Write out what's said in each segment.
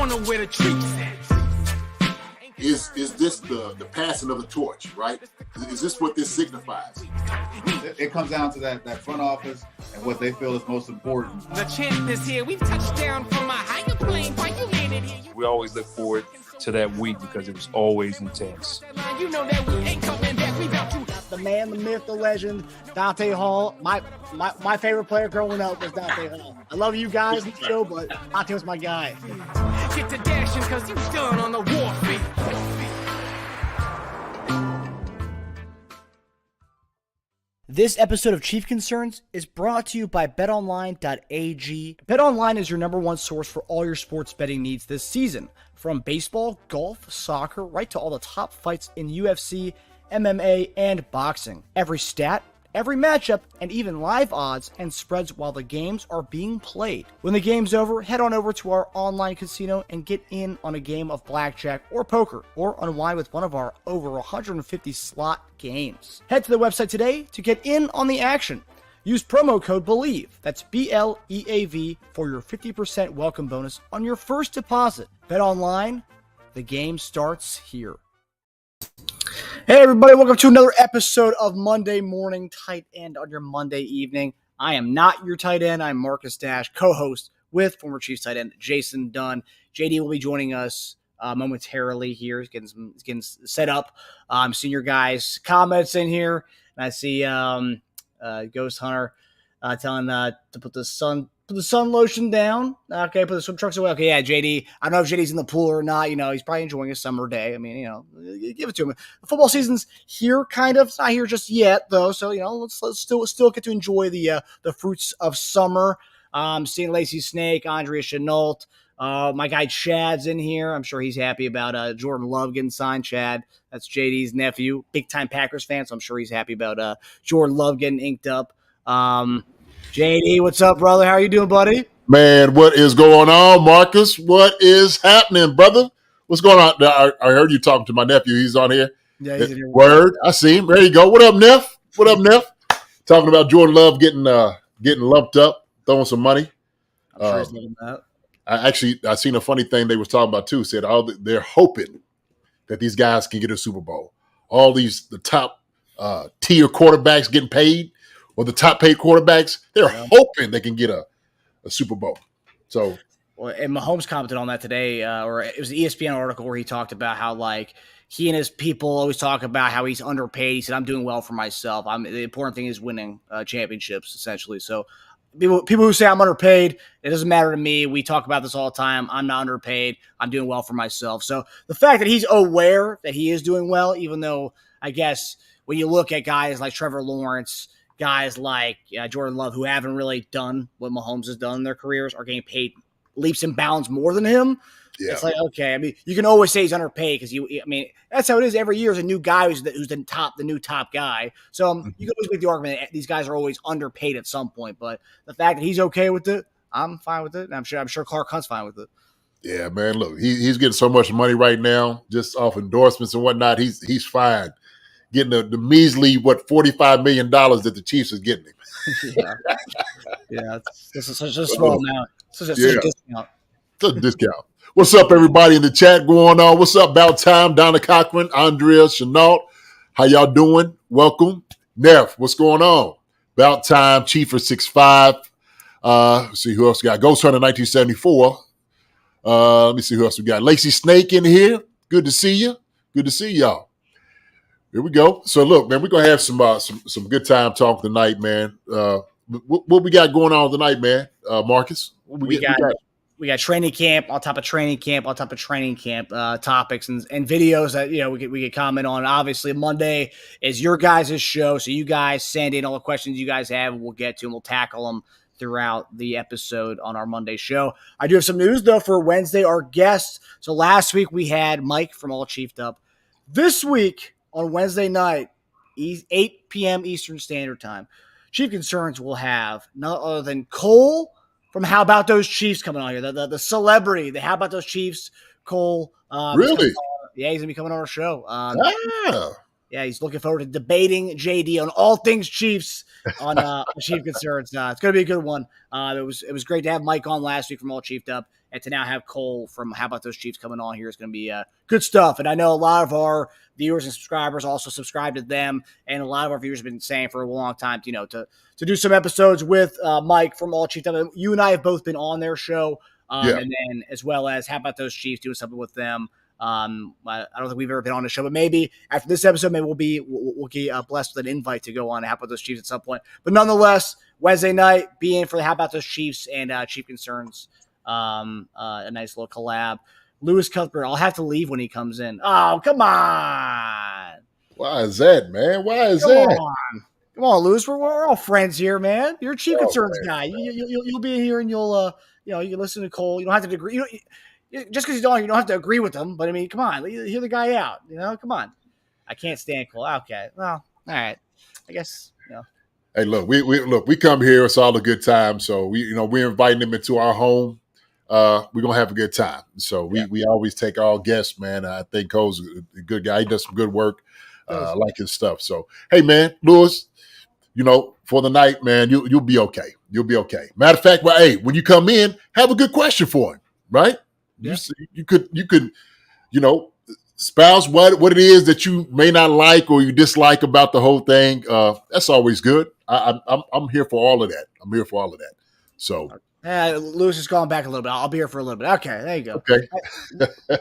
don't know where the treats at. Is this the passing of the torch, right? Is this what this signifies? It comes down to that front office and what they feel is most important. The champ is here. We've touched down from a higher plane. Why you landed here? We always look forward to that week because it was always intense. You know that we ain't coming back. We about to. The man, the myth, the legend, Dante Hall. My favorite player growing up was Dante Hall. I love you guys in the show, but Dante was my guy. Get to dashing because you done on the warfare. This episode of Chief Concerns is brought to you by betonline.ag. BetOnline is your number one source for all your sports betting needs this season. From baseball, golf, soccer, right to all the top fights in UFC, MMA, and boxing. Every stat, every matchup, and even live odds and spreads while the games are being played. When the game's over, head on over to our online casino and get in on a game of blackjack or poker, or unwind with one of our over 150 slot games. Head to the website today to get in on the action. Use promo code BELIEVE, that's BLEAV, for your 50% welcome bonus on your first deposit. Bet online, the game starts here. Hey everybody, welcome to another episode of Monday Morning Tight End on your Monday evening. I am not your tight end. I'm Marcus Dash, co-host with former Chiefs tight end Jason Dunn. JD will be joining us momentarily here. He's getting set up. I'm seeing your guys' comments in here, and I see Ghost Hunter telling to put the sun lotion down. Okay, put the swim trunks away. Okay, yeah, JD. I don't know if JD's in the pool or not. You know, he's probably enjoying a summer day. I mean, you know, give it to him. The football season's here, kind of. It's not here just yet, though. So, you know, let's still get to enjoy the fruits of summer. Seeing Lacey Snake, Andrea Chenault. My guy Chad's in here. I'm sure he's happy about Jordan Love getting signed. Chad, that's JD's nephew, big-time Packers fan, so I'm sure he's happy about Jordan Love getting inked up. JD, what's up, brother? How are you doing, buddy? Man, what is going on, Marcus? What is happening, brother? What's going on? I heard you talking to my nephew. He's on here. Yeah, he's in here. Word. I see him. There you go. What up, Neff? What up, Neff? Talking about Jordan Love getting lumped up, throwing some money. I'm sure he's loving that. I seen a funny thing they was talking about too. Said they're hoping that these guys can get a Super Bowl. All the top tier quarterbacks getting paid, or the top paid quarterbacks, they're hoping they can get a Super Bowl. So, well, and Mahomes commented on that today, or it was an ESPN article where he talked about how like he and his people always talk about how he's underpaid. He said, "I'm doing well for myself. The important thing is winning championships, essentially." So. People who say I'm underpaid, it doesn't matter to me. We talk about this all the time. I'm not underpaid. I'm doing well for myself. So the fact that he's aware that he is doing well, even though I guess when you look at guys like Trevor Lawrence, guys like Jordan Love, who haven't really done what Mahomes has done in their careers, are getting paid leaps and bounds more than him. Yeah. It's like, okay, I mean, you can always say he's underpaid because that's how it is every year. Is a new guy who's the new top guy. So you can always make the argument that these guys are always underpaid at some point. But the fact that he's okay with it, I'm fine with it. And I'm sure Clark Hunt's fine with it. Yeah, man. Look, he's getting so much money right now, just off endorsements and whatnot. He's fine getting the measly $45 million that the Chiefs is getting him. Yeah, it's such a small amount. Such a discount. Such a discount. What's up, everybody in the chat going on? What's up, About Time? Donna Cochran, Andrea Chenault. How y'all doing? Welcome. Neff, what's going on? About Time, Chief for 6'5". Let's see who else we got. Ghost Hunter 1974. Let me see who else we got. Lacey Snake in here. Good to see you. Good to see y'all. Here we go. So look, man, we're gonna have some good time talk tonight, man. What we got going on tonight, man? Marcus, what we got training camp on top of training camp on top of training camp topics and videos that we could comment on. Obviously, Monday is your guys' show, so you guys send in all the questions you guys have, and we'll get to them. We'll tackle them throughout the episode on our Monday show. I do have some news though for Wednesday. Our guest. So last week we had Mike from All Chiefed Up. This week on Wednesday night, 8 p.m. Eastern Standard Time, Chief Concerns will have none other than Cole from How About Those Chiefs coming on here. The celebrity, the How About Those Chiefs, Cole. Really? He's going to be coming on our show. Yeah, he's looking forward to debating JD on all things Chiefs on Chief Concerns. It's going to be a good one. It was great to have Mike on last week from All Chiefed Up, and to now have Cole from How About Those Chiefs coming on here is going to be good stuff. And I know a lot of our viewers and subscribers also subscribe to them, and a lot of our viewers have been saying for a long time, to do some episodes with Mike from All Chiefed Up. You and I have both been on their show, and then as well as How About Those Chiefs, doing something with them. I don't think we've ever been on the show, but maybe after this episode, maybe we'll get blessed with an invite to go on How About Those Chiefs at some point. But nonetheless, Wednesday night, be in for the How About Those Chiefs and Chief Concerns. A nice little collab. Lewis Cuthbert, I'll have to leave when he comes in. Oh, come on. Why is that, man? Why is Come that? on. Come on, Lewis. We're all friends here, man. You're a Chief Concerns guy. You'll be here and you'll you can listen to Cole. You don't have to agree. Just because you don't have to agree with them. But I mean, come on, hear the guy out. Come on. I can't stand Cole. Okay, well, all right. I guess. Hey, look, we come here. It's all a good time. So we're inviting them into our home. We're gonna have a good time. So we always take all guests, man. I think Cole's a good guy. He does some good work. I like his stuff. So hey, man, Lewis, for the night, man, you'll be okay. You'll be okay. Matter of fact, when you come in, have a good question for him, right? Yeah. You could spouse what it is that you may not like or you dislike about the whole thing. That's always good. I'm here for all of that. I'm here for all of that. So Lewis has gone back a little bit. I'll be here for a little bit. Okay, there you go. Okay.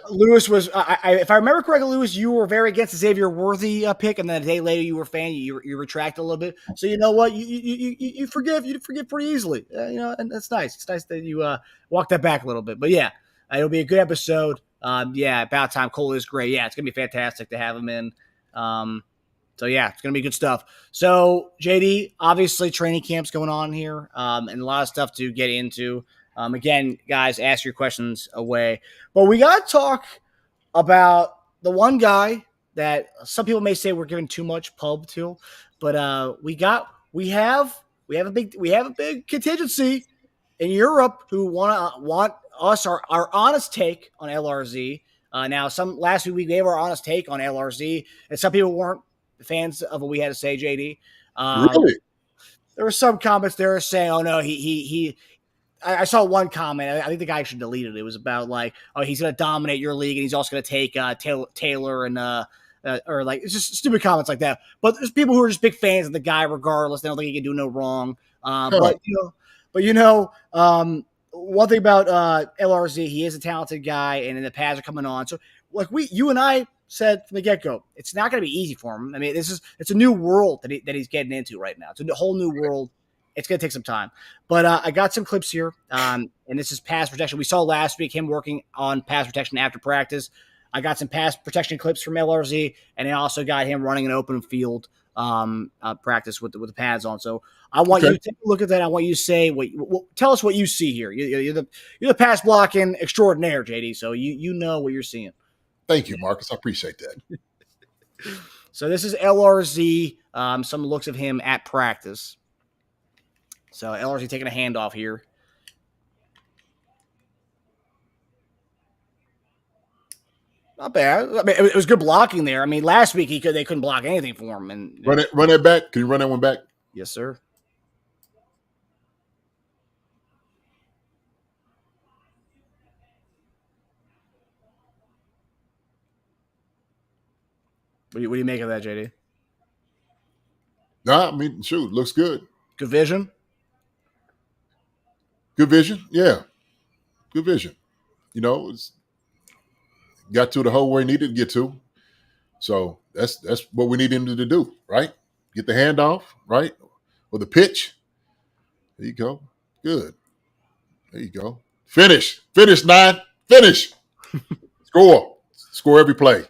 Lewis was, if I remember correctly, Lewis, you were very against the Xavier Worthy pick, and then a day later you were a fan. You retract a little bit. So you know what? You forgive pretty easily. And that's nice. It's nice that you walk that back a little bit. But yeah, it'll be a good episode. About time. Cole is great. Yeah, it's gonna be fantastic to have him in. So yeah, it's gonna be good stuff. So JD, obviously training camp's going on here, and a lot of stuff to get into. Again, guys, ask your questions away. But we gotta talk about the one guy that some people may say we're giving too much pub to, but we have a big contingency in Europe who want us our honest take on LRZ. Now, last week we gave our honest take on LRZ, and some people weren't fans of what we had to say, JD. Really? There were some comments there saying, "Oh no, I saw one comment. I think the guy should delete it. It was about he's going to dominate your league, and he's also going to take Taylor and or it's just stupid comments like that. But there's people who are just big fans of the guy, regardless. They don't think he can do no wrong. But one thing about LRZ, he is a talented guy, and the pads are coming on. So you and I said from the get-go, it's not going to be easy for him. I mean, it's a new world that he's getting into right now. It's a whole new world. It's going to take some time. But I got some clips here, and this is pass protection. We saw last week him working on pass protection after practice. I got some pass protection clips from LRZ, and I also got him running an open field practice with the pads on. So I want you to take a look at that. I want you to say tell us what you see here. You're the pass blocking extraordinaire, JD. So you know what you're seeing. Thank you, Marcus. I appreciate that. So this is LRZ. Some looks of him at practice. So LRZ taking a handoff here. Not bad. I mean, it was good blocking there. I mean, last week they couldn't block anything for him. And run it back. Can you run that one back? Yes, sir. What do you make of that, JD? Nah, I mean, shoot, looks good. Good vision. Good vision, yeah. Good vision. It's got to the hole where he needed to get to. So that's what we need him to do, right? Get the handoff, right? Or the pitch. There you go. Good. There you go. Finish. 9. Finish. Score every play.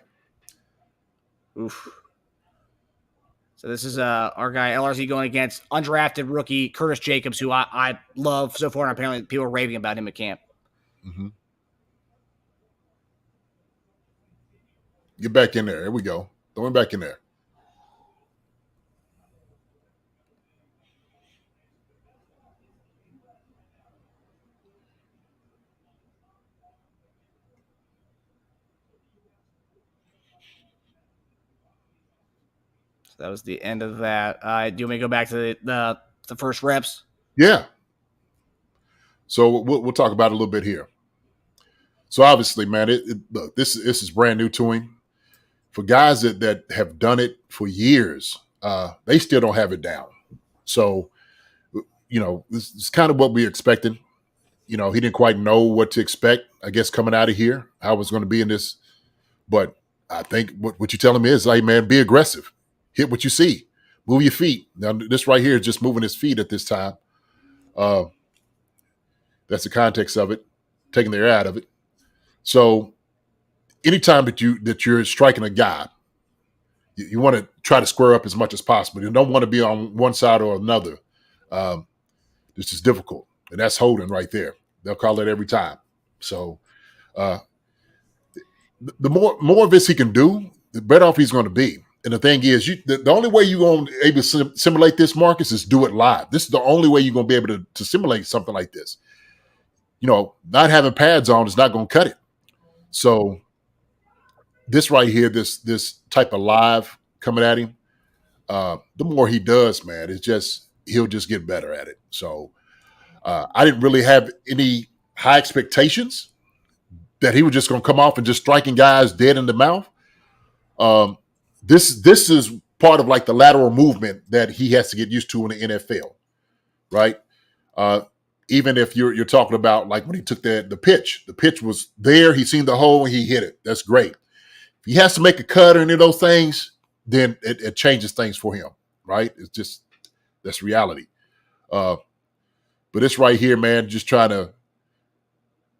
Oof. So this is our guy LRZ going against undrafted rookie Curtis Jacobs, who I love so far, and apparently people are raving about him at camp. Mm-hmm. Get back in there. There we go. Throw him back in there. So that was the end of that. Do you want me to go back to the first reps? Yeah. So we'll talk about it a little bit here. So obviously, man, look, this is brand new to him. For guys that have done it for years, they still don't have it down. So, this is kind of what we expected. He didn't quite know what to expect, I guess, coming out of here, how it was going to be in this. But I think what you're telling me is, like, man, be aggressive. Hit what you see. Move your feet. Now, this right here is just moving his feet at this time. That's the context of it, taking the air out of it. So anytime that you're striking a guy, you want to try to square up as much as possible. You don't want to be on one side or another. This is difficult, and that's holding right there. They'll call it every time. So the more of this he can do, the better off he's going to be. And the thing is, the only way you're going to be able to simulate this, Marcus, is do it live. This is the only way you're going to be able to simulate something like this. Not having pads on is not going to cut it. So this right here, this type of live coming at him, the more he does, man, he'll just get better at it. So I didn't really have any high expectations that he was just going to come off and just striking guys dead in the mouth. This is part of like the lateral movement that he has to get used to in the NFL, right? Even if you're talking about like when he took the pitch was there, he seen the hole and he hit it. That's great. If he has to make a cut or any of those things, then it changes things for him, right? It's just, that's reality. But this right here, man, just trying to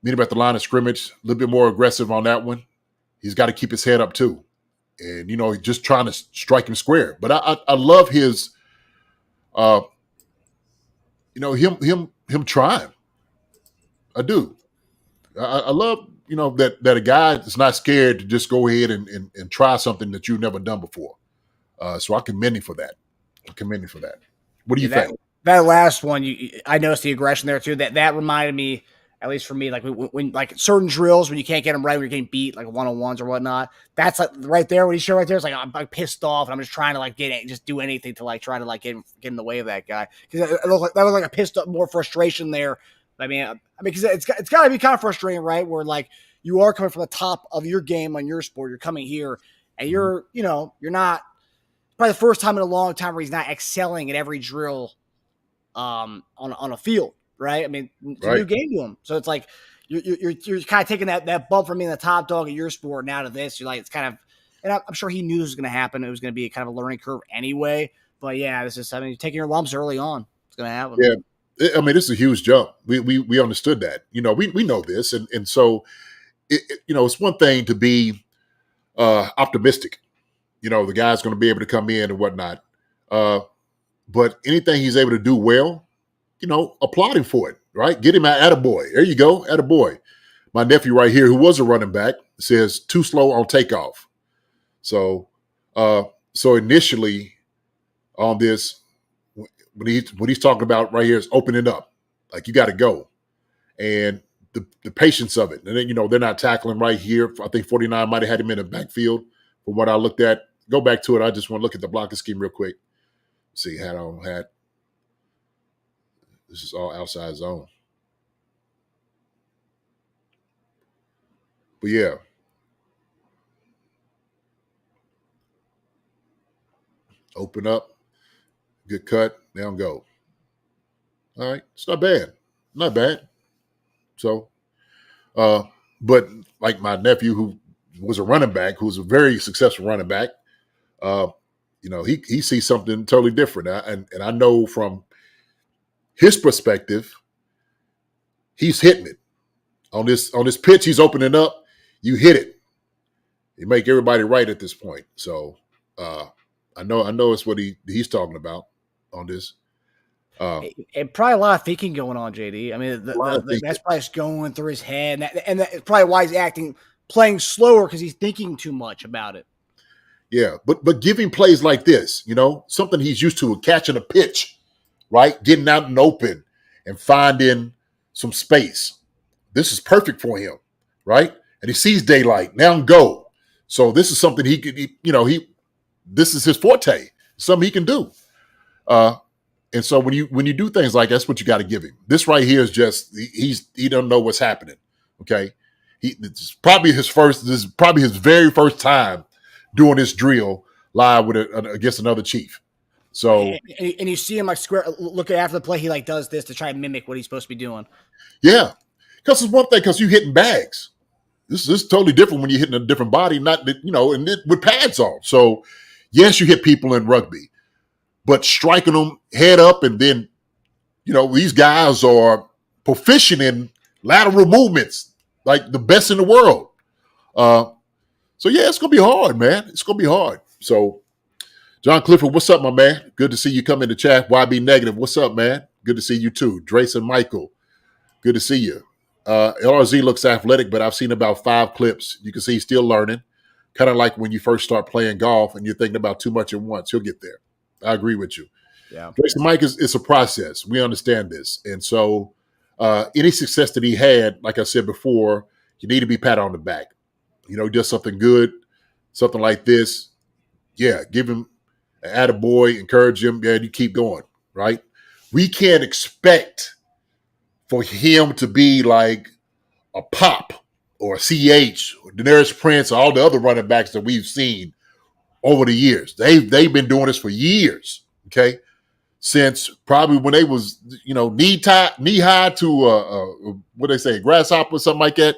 meet him at the line of scrimmage, a little bit more aggressive on that one. He's got to keep his head up too. And, just trying to strike him square. But I love his, him trying. I do. I love, that a guy is not scared to just go ahead and try something that you've never done before. So I commend him for that. What do you think? That last one, I noticed the aggression there too. That reminded me, at least for me, like when like certain drills when you can't get them right, when you're getting beat, like 1-on-1s or whatnot. That's like right there. What he's showing right there is like I'm like pissed off, and I'm just trying to like just do anything to like try to like get in the way of that guy, because that was like a pissed up, more frustration there. I mean, because it's got to be kind of frustrating, right? Where like you are coming from the top of your game on your sport, you're coming here, and you're not, probably the first time in a long time where he's not excelling at every drill on a field, right? I mean, it's a new game to him. So it's like you're kind of taking that bump from being the top dog at your sport now to this. You're like, it's kind of, and I'm sure he knew this was going to happen. It was going to be kind of a learning curve anyway. But yeah, you're taking your lumps early on. It's going to happen. Yeah. I mean, this is a huge jump. We understood that. We know this. And so, it's one thing to be optimistic. The guy's going to be able to come in and whatnot. But anything he's able to do well, applaud him for it, right? Get him at attaboy. There you go, attaboy. My nephew right here, who was a running back, says too slow on takeoff. So initially on this, what he's talking about right here is opening up. Like, you got to go. And the patience of it. And then, they're not tackling right here. I think 49 might have had him in the backfield from what I looked at. Go back to it. I just want to look at the blocking scheme real quick. See, hat on hat. This is all outside zone. But yeah. Open up. Good cut. Down go. All right. It's not bad. Not bad. So, but like my nephew who was a running back, who's a very successful running back, he sees something totally different. And I know from his perspective, he's hitting it. On this pitch, he's opening up. You hit it. You make everybody right at this point. So I know it's what he's talking about on this. And probably a lot of thinking going on, JD. I mean, that's probably just going through his head, and that's probably why he's playing slower, because he's thinking too much about it. Yeah, but giving plays like this, something he's used to, catching a pitch, right? Getting out and open and finding some space. This is perfect for him, right? And he sees daylight, now go. So this is something he could, this is his forte. Something he can do. And so when you do things like that's what you got to give him. This right here is just he don't know what's happening. Okay, this is probably his very first time doing this drill live with against another Chief. So and you see him like square looking after the play, he like does this to try and mimic what he's supposed to be doing. Yeah, because it's one thing because you hitting bags. This is totally different when you're hitting a different body, not and with pads on. So yes, you hit people in rugby. But striking them head up and then, these guys are proficient in lateral movements, like the best in the world. So, yeah, it's going to be hard, man. It's going to be hard. So, John Clifford, what's up, my man? Good to see you come in the chat. YB Negative, what's up, man? Good to see you, too. Drayson Michael, good to see you. LRZ looks athletic, but I've seen about 5 clips. You can see he's still learning, kind of like when you first start playing golf and you're thinking about too much at once. He'll get there. I agree with you. Yeah. Jason Mike it's a process. We understand this. And so any success that he had, like I said before, you need to be pat on the back. He does something good, something like this. Yeah, give him an attaboy, encourage him, and you keep going, right? We can't expect for him to be like a Pop or a CH or Daenerys Prince or all the other running backs that we've seen over the years. They've been doing this for years, okay? Since probably when they was, knee high to what they say, grasshopper or something like that.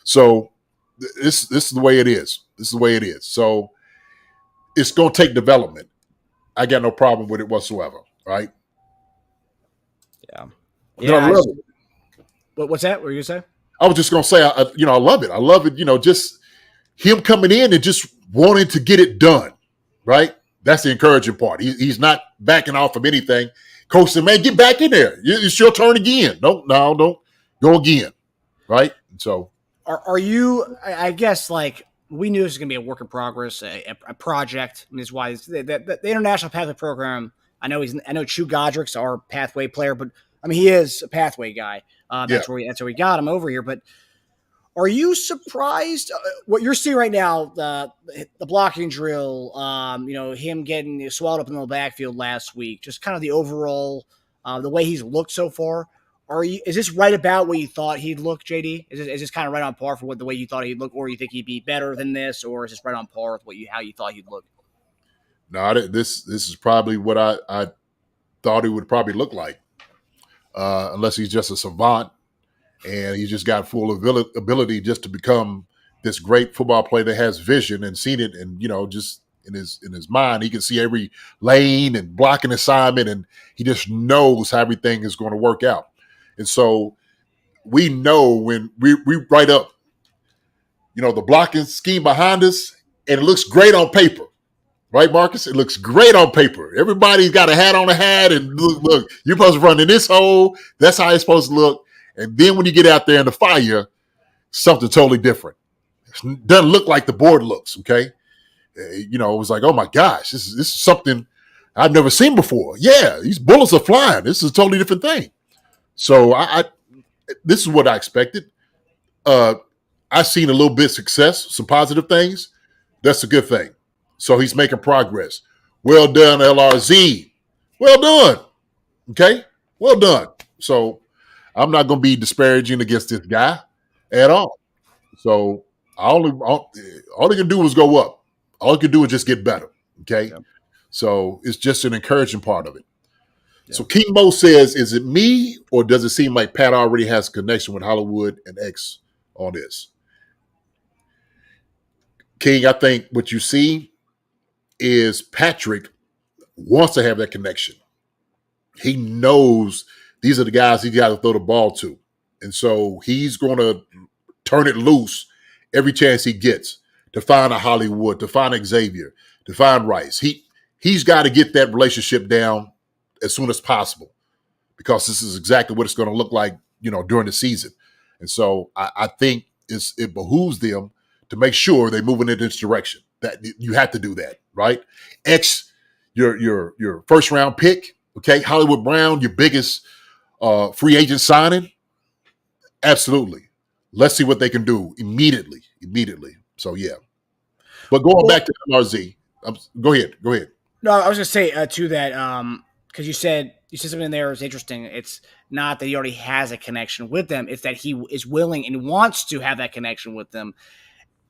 So this is the way it is. This is the way it is. So it's going to take development. I got no problem with it whatsoever, right? Yeah. I love it. What's that? What were you going to say? I was just going to say, I love it. I love it, just him coming in and just wanting to get it done, right? That's the encouraging part. He's not backing off of anything. Coach said, man, get back in there. It's your turn again. Don't go again, right? So are you, I guess, like, we knew this was going to be a work in progress, a project. And this is why the International Pathway Program, I know Chu Godrick's our pathway player, but, he is a pathway guy. That's where we got him over here. But are you surprised what you're seeing right now? The blocking drill, him getting swelled up in the backfield last week, just kind of the overall, the way he's looked so far. Is this right about what you thought he'd look, JD? Is this kind of right on par for the way you thought he'd look, or you think he'd be better than this, or is this right on par with how you thought he'd look? No, this is probably what I thought he would probably look like, unless he's just a savant. And he just got full ability just to become this great football player that has vision and seen it, and just in his mind, he can see every lane and blocking assignment, and he just knows how everything is going to work out. And so we know when we write up, the blocking scheme behind us, and it looks great on paper, right, Marcus? It looks great on paper. Everybody's got a hat on a hat, and look, you're supposed to run in this hole. That's how it's supposed to look. And then when you get out there in the fire, something totally different. It doesn't look like the board looks, okay? It was like, oh my gosh, this is something I've never seen before. Yeah, these bullets are flying. This is a totally different thing. So this is what I expected. I've seen a little bit of success, some positive things. That's a good thing. So he's making progress. Well done, LRZ. Well done. Okay? Well done. So I'm not going to be disparaging against this guy at all. So all he can do is go up. All he can do is just get better. Okay? Yeah. So it's just an encouraging part of it. Yeah. So King Mo says, is it me or does it seem like Pat already has a connection with Hollywood and X on this? King, I think what you see is Patrick wants to have that connection. He knows these are the guys he got to throw the ball to. And so he's going to turn it loose every chance he gets to find a Hollywood, to find Xavier, to find Rice. He's got to get that relationship down as soon as possible because this is exactly what it's going to look like, during the season. And so I think it behooves them to make sure they're moving in this direction. That you have to do that, right? X, your first round pick, okay? Hollywood Brown, your biggest free agent signing. Absolutely. Let's see what they can do immediately. So, yeah. But going back to LRZ, go ahead. No, I was going to say to that because you said something in there is interesting. It's not that he already has a connection with them; it's that he is willing and wants to have that connection with them.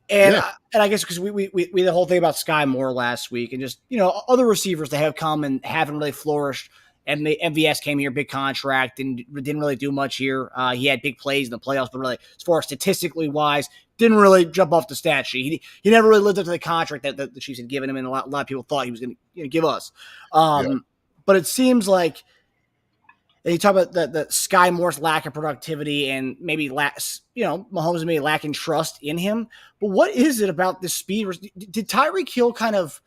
And Yeah, I guess because we the whole thing about Sky Moore last week, and just other receivers that have come and haven't really flourished. And the MVS came here, big contract, and didn't really do much here. He had big plays in the playoffs, but really, as far as statistically wise, didn't really jump off the stat sheet. He never really lived up to the contract that the Chiefs had given him, and a lot of people thought he was going to give us. yeah. But it seems like you talk about the Sky Moore's lack of productivity and maybe Mahomes maybe lacking trust in him. But what is it about this speed? Did Tyreek Hill kind of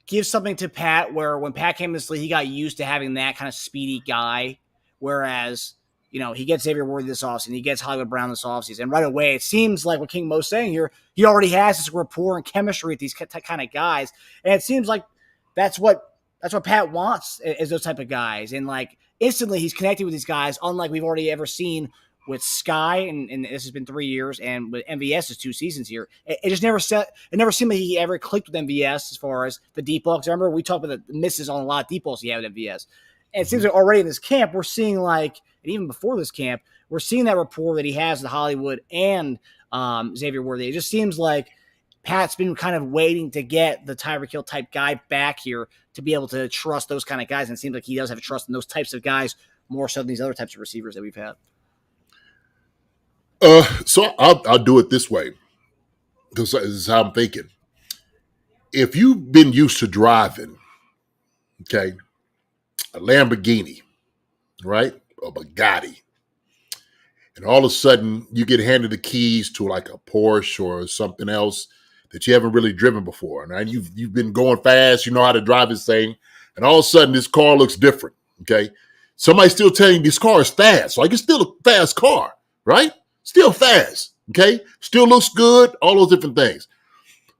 give something to Pat where when Pat came to this league, he got used to having that kind of speedy guy, whereas, he gets Xavier Worthy this offseason, he gets Hollywood Brown this offseason, and right away it seems like what King Mo's saying here, he already has this rapport and chemistry with these kind of guys, and it seems like that's what Pat wants is those type of guys, and like instantly he's connected with these guys, unlike we've already ever seen with Sky, and this has been 3 years, and with MVS is 2 seasons here. It just never seemed like he ever clicked with MVS as far as the deep balls. I remember we talked about the misses on a lot of deep balls he had with MVS. And it seems like already in this camp, we're seeing and even before this camp, we're seeing that rapport that he has with Hollywood and Xavier Worthy. It just seems like Pat's been kind of waiting to get the Tyreek Hill type guy back here to be able to trust those kind of guys. And it seems like he does have trust in those types of guys more so than these other types of receivers that we've had. So I'll do it this way. This is how I'm thinking. If you've been used to driving, okay, a Lamborghini, right, a Bugatti, and all of a sudden you get handed the keys to like a Porsche or something else that you haven't really driven before, right? You've been going fast, you know how to drive this thing, and all of a sudden this car looks different, okay? Somebody's still telling you this car is fast, like it's still a fast car, right? Still fast, okay? Still looks good, all those different things.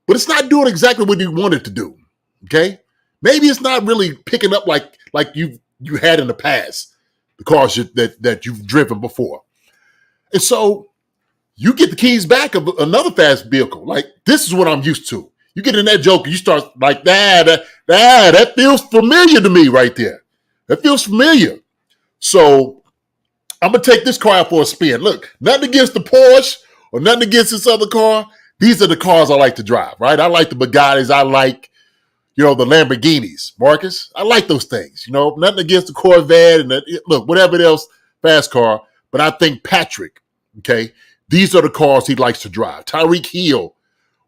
But it's not doing exactly what you want it to do, okay? Maybe it's not really picking up like you had in the past, the cars that you've driven before. And so you get the keys back of another fast vehicle. Like, this is what I'm used to. You get in that Joker, you start like, that feels familiar to me right there. That feels familiar. So I'm going to take this car out for a spin. Look, nothing against the Porsche or nothing against this other car. These are the cars I like to drive, right? I like the Bugattis. I like, the Lamborghinis, Marcus. I like those things, nothing against the Corvette and whatever else, fast car. But I think Patrick, okay, these are the cars he likes to drive. Tyreek Hill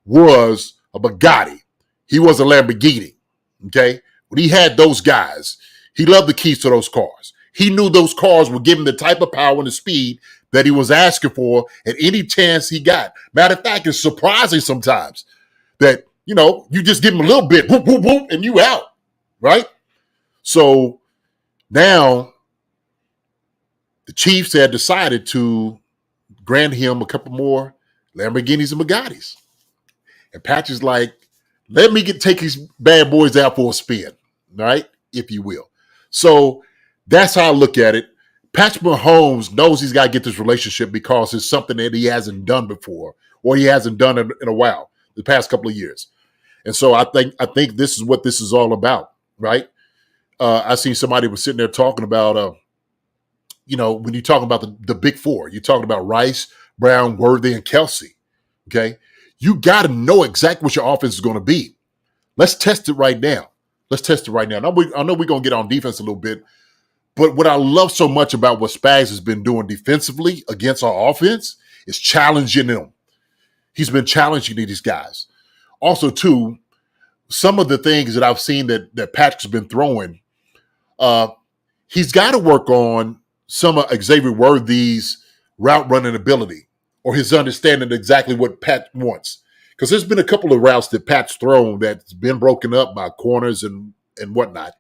was a Bugatti. He was a Lamborghini, okay? When he had those guys, he loved the keys to those cars. He knew those cars would give him the type of power and the speed that he was asking for at any chance he got. Matter of fact, it's surprising sometimes that, you just give him a little bit, whoop, whoop, whoop, and you out, right? So now the Chiefs had decided to grant him a couple more Lamborghinis and Bugattis. And Patrick's like, let me take these bad boys out for a spin, right? If you will. So that's how I look at it. Patrick Mahomes knows he's got to get this relationship because it's something that he hasn't done before or he hasn't done in a while, the past couple of years. And so I think this is what this is all about, right? I seen somebody was sitting there talking about, when you talk about the big four, you're talking about Rice, Brown, Worthy, and Kelsey, okay? You got to know exactly what your offense is going to be. Let's test it right now. I know we're going to get on defense a little bit, but what I love so much about what Spags has been doing defensively against our offense is challenging them. He's been challenging these guys. Also, too, some of the things that I've seen that Patrick's been throwing, he's got to work on some of Xavier Worthy's route running ability or his understanding exactly what Pat wants. Because there's been a couple of routes that Pat's thrown that's been broken up by corners and whatnot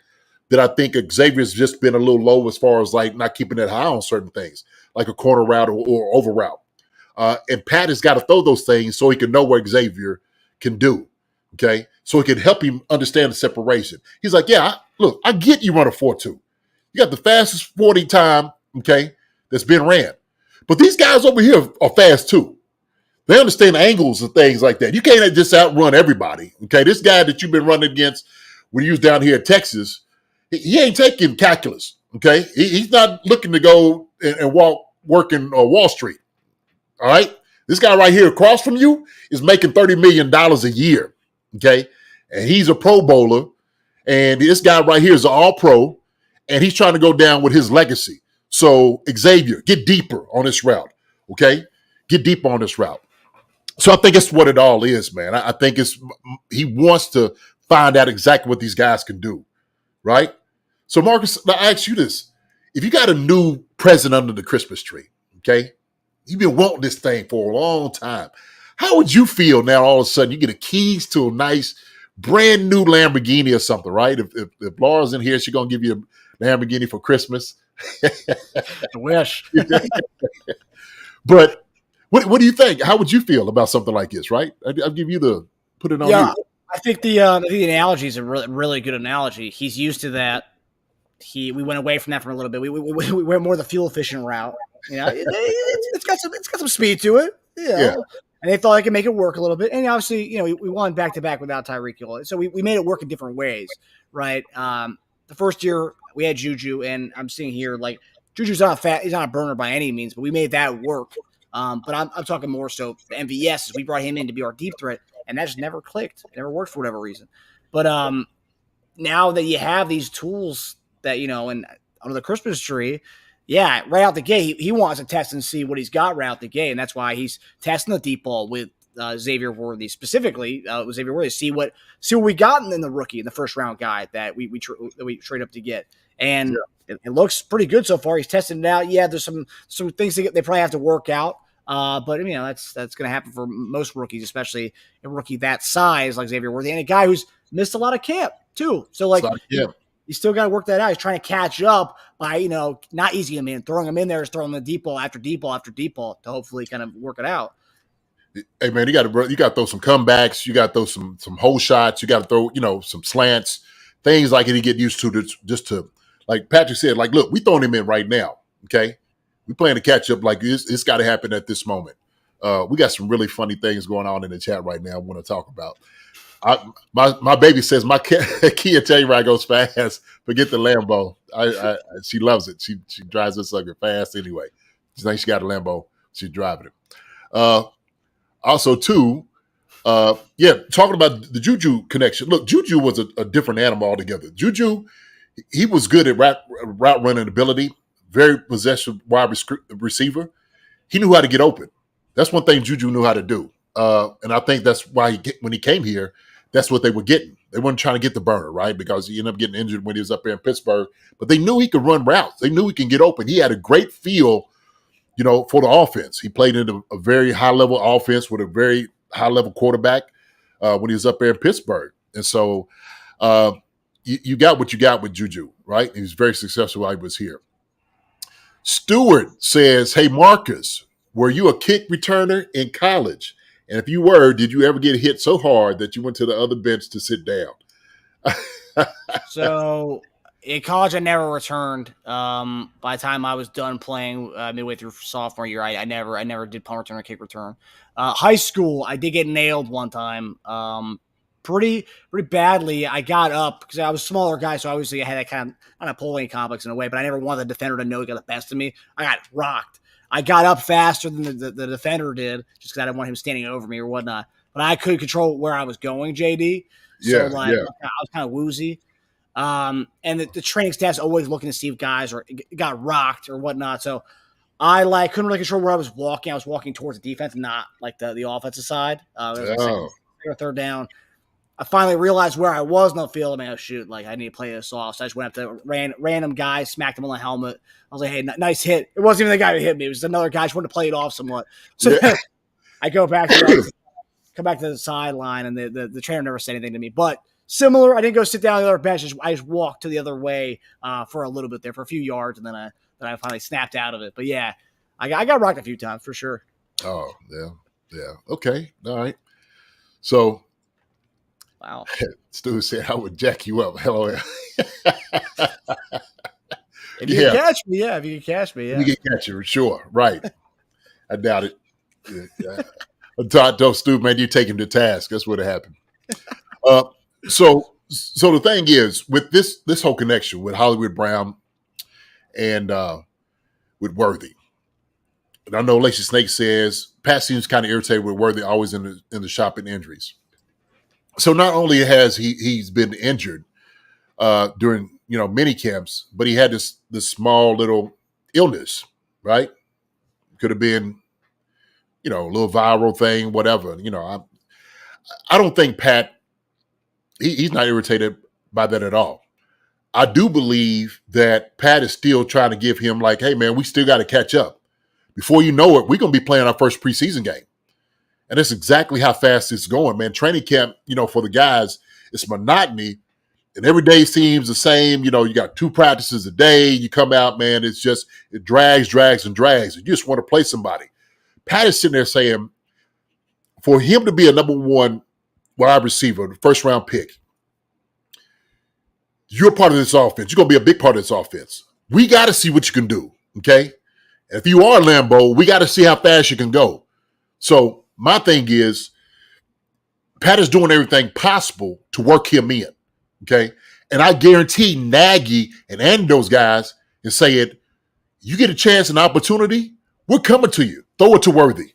that I think Xavier's just been a little low as far as like not keeping that high on certain things, like a corner route or over route. And Pat has got to throw those things so he can know what Xavier can do, okay? So it can help him understand the separation. He's like, yeah, I get you run a 4.2. You got the fastest 40 time, okay, that's been ran. But these guys over here are fast too. They understand angles and things like that. You can't just outrun everybody, okay? This guy that you've been running against when he was down here in Texas, he ain't taking calculus. Okay, he's not looking to go and work in Wall Street. All right, this guy right here across from you is making $30 million a year. Okay, and he's a Pro Bowler, and this guy right here is an All Pro, and he's trying to go down with his legacy. So Xavier, get deeper on this route. Okay, get deeper on this route. So I think it's what it all is, man. I think he wants to find out exactly what these guys can do, right? So Marcus, I ask you this: if you got a new present under the Christmas tree, okay, you've been wanting this thing for a long time. How would you feel now? All of a sudden, you get the keys to a nice, brand new Lamborghini or something, right? If Laura's in here, she's gonna give you a Lamborghini for Christmas. I wish. But what do you think? How would you feel about something like this, right? I'll give you the put it on you. I think the analogy is a really good analogy. He's used to that. We went away from that for a little bit. We went more the fuel efficient route. You know, it's got some speed to it. Yeah. And they thought I could make it work a little bit. And obviously, you know, we won back to back without Tyreek Hill. So we made it work in different ways, right? The first year we had Juju, and I'm seeing here like Juju's not he's not a burner by any means, but we made that work. But I'm talking more so the MVS. We brought him in to be our deep threat, and that just never clicked. It never worked for whatever reason. But now that you have these tools that, you know, and under the Christmas tree, yeah, right out the gate, he wants to test and see what he's got right out the gate, and that's why he's testing the deep ball with Xavier Worthy specifically. Xavier Worthy, see what we got in the rookie, in the first round guy that we trade up to get, and it looks pretty good so far. He's testing it out. Yeah, there's some things they probably have to work out, but you know that's going to happen for most rookies, especially a rookie that size like Xavier Worthy, and a guy who's missed a lot of camp too. So like, you still got to work that out. He's trying to catch up by, you know, not easing him in, throwing him in there, is throwing the deep ball after deep ball after deep ball to hopefully kind of work it out. Hey man, you got to throw some comebacks. You got to throw some hole shots. You got to throw, you know, some slants, things like it. He get used to just to, like Patrick said, like, look, we throwing him in right now. Okay, we playing to catch up. Like it's got to happen at this moment. We got some really funny things going on in the chat right now I want to talk about. My baby says my Kia Telluride goes fast. Forget the Lambo. She loves it. She drives this sucker fast anyway. She thinks she got a Lambo. She's driving it. Also, too, talking about the Juju connection. Look, Juju was a different animal altogether. Juju, he was good at route running ability, very possessive wide receiver. He knew how to get open. That's one thing Juju knew how to do. And I think that's why when he came here, that's what they were getting. They weren't trying to get the burner, right? Because he ended up getting injured when he was up there in Pittsburgh. But they knew he could run routes. They knew he can get open. He had a great feel, you know, for the offense. He played in a very high-level offense with a very high-level quarterback when he was up there in Pittsburgh. And so you got what you got with Juju, right? He was very successful while he was here. Stewart says, hey, Marcus, were you a kick returner in college? And if you were, did you ever get hit so hard that you went to the other bench to sit down? So in college, I never returned. By the time I was done playing midway through sophomore year, I never did punt return or kick return. High school, I did get nailed one time, pretty badly. I got up because I was a smaller guy, so obviously I had that kind of Napoleon complex in a way. But I never wanted the defender to know he got the best of me. I got rocked. I got up faster than the defender did, just because I didn't want him standing over me or whatnot. But I could control where I was going, JD. So I was kind of woozy. And the training staff's always looking to see if guys got rocked or whatnot. So I couldn't really control where I was walking. I was walking towards the defense, not like the offensive side. Second or third down. I finally realized where I was in the field. I mean, oh shoot, like I need to play this off. So I just went up to random guy, smacked him on the helmet. I was like, hey, nice hit. It wasn't even the guy who hit me. It was another guy. I just wanted to play it off somewhat. So I go back to the sideline, and the trainer never said anything to me. But similar, I didn't go sit down on the other bench. I just walked to the other way for a little bit there, for a few yards, and then I finally snapped out of it. But yeah, I got rocked a few times for sure. Oh, yeah. Okay, all right. So, wow. Stu said, I would jack you up. Hello. If you can catch me, If you can catch me, You can catch you, sure. Right. I doubt it. I told Stu, man, you take him to task. That's what happened. So So the thing is, with this whole connection with Hollywood Brown and with Worthy, and I know Lacey Snake says Pat seems kind of irritated with Worthy always in the shopping injuries. So not only has he's been injured during mini camps, but he had this small little illness, right? Could have been a little viral thing, whatever. I don't think Pat he's not irritated by that at all. I do believe that Pat is still trying to give him like, hey man, we still got to catch up. Before you know it, we're going to be playing our first preseason game. And that's exactly how fast it's going, man. Training camp, for the guys, it's monotony. And every day seems the same. You got 2 practices a day. You come out, man, it drags. You just want to play somebody. Pat is sitting there saying, for him to be a number 1 wide receiver, the first round pick, you're part of this offense. You're going to be a big part of this offense. We got to see what you can do, okay? And if you are Lambeau, we got to see how fast you can go. So my thing is, Pat is doing everything possible to work him in, okay? And I guarantee Nagy and those guys is saying, you get a chance and opportunity, we're coming to you. Throw it to Worthy.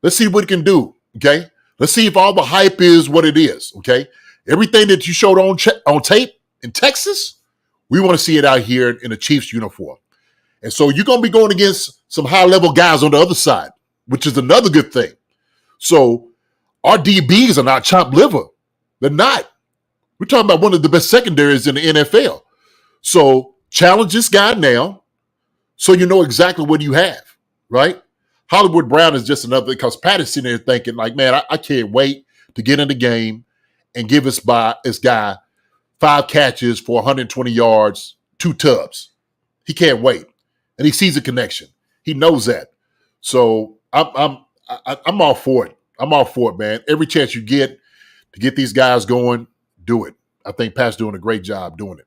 Let's see what it can do, okay? Let's see if all the hype is what it is, okay? Everything that you showed on tape in Texas, we want to see it out here in a Chiefs uniform. And so you're going to be going against some high-level guys on the other side, which is another good thing. So our DBs are not chopped liver. They're not. We're talking about one of the best secondaries in the NFL. So challenge this guy now so you know exactly what you have, right? Hollywood Brown is just another, because Pat is sitting there thinking like, man, I can't wait to get in the game and give this guy 5 catches for 120 yards, 2 tubs. He can't wait. And he sees a connection. He knows that. So I'm all for it. I'm all for it, man. Every chance you get to get these guys going, do it. I think Pat's doing a great job doing it.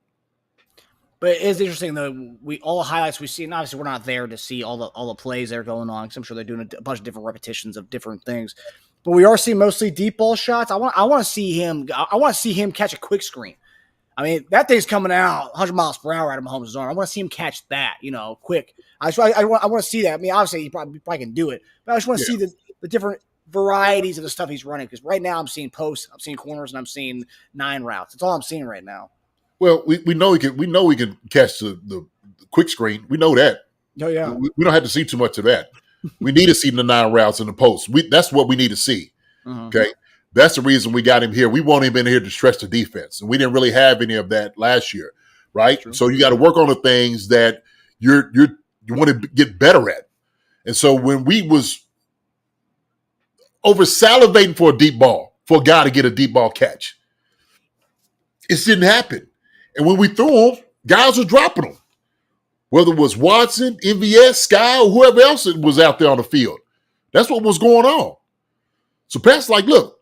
But it is interesting though. All the highlights we see, and obviously we're not there to see all the plays that are going on, because I'm sure they're doing a bunch of different repetitions of different things. But we are seeing mostly deep ball shots. I want to see him. I want to see him catch a quick screen. I mean, that thing's coming out 100 miles per hour out of Mahomes' arm. I want to see him catch that, quick. I want to see that. I mean, obviously, he probably can do it, but I just want to see the different varieties of the stuff he's running, because right now I'm seeing posts, I'm seeing corners, and I'm seeing 9 routes. That's all I'm seeing right now. Well, we know he can catch the quick screen. We know that. Oh yeah. We don't have to see too much of that. We need to see the 9 routes in the post. That's what we need to see. Okay. That's the reason we got him here. We want him in here to stretch the defense, and we didn't really have any of that last year, right? True. So you got to work on the things that you want to get better at. And so when we was over salivating for a deep ball, for a guy to get a deep ball catch, it didn't happen. And when we threw them, guys were dropping them, whether it was Watson, MVS, Sky, or whoever else was out there on the field. That's what was going on. So Pat's like, look,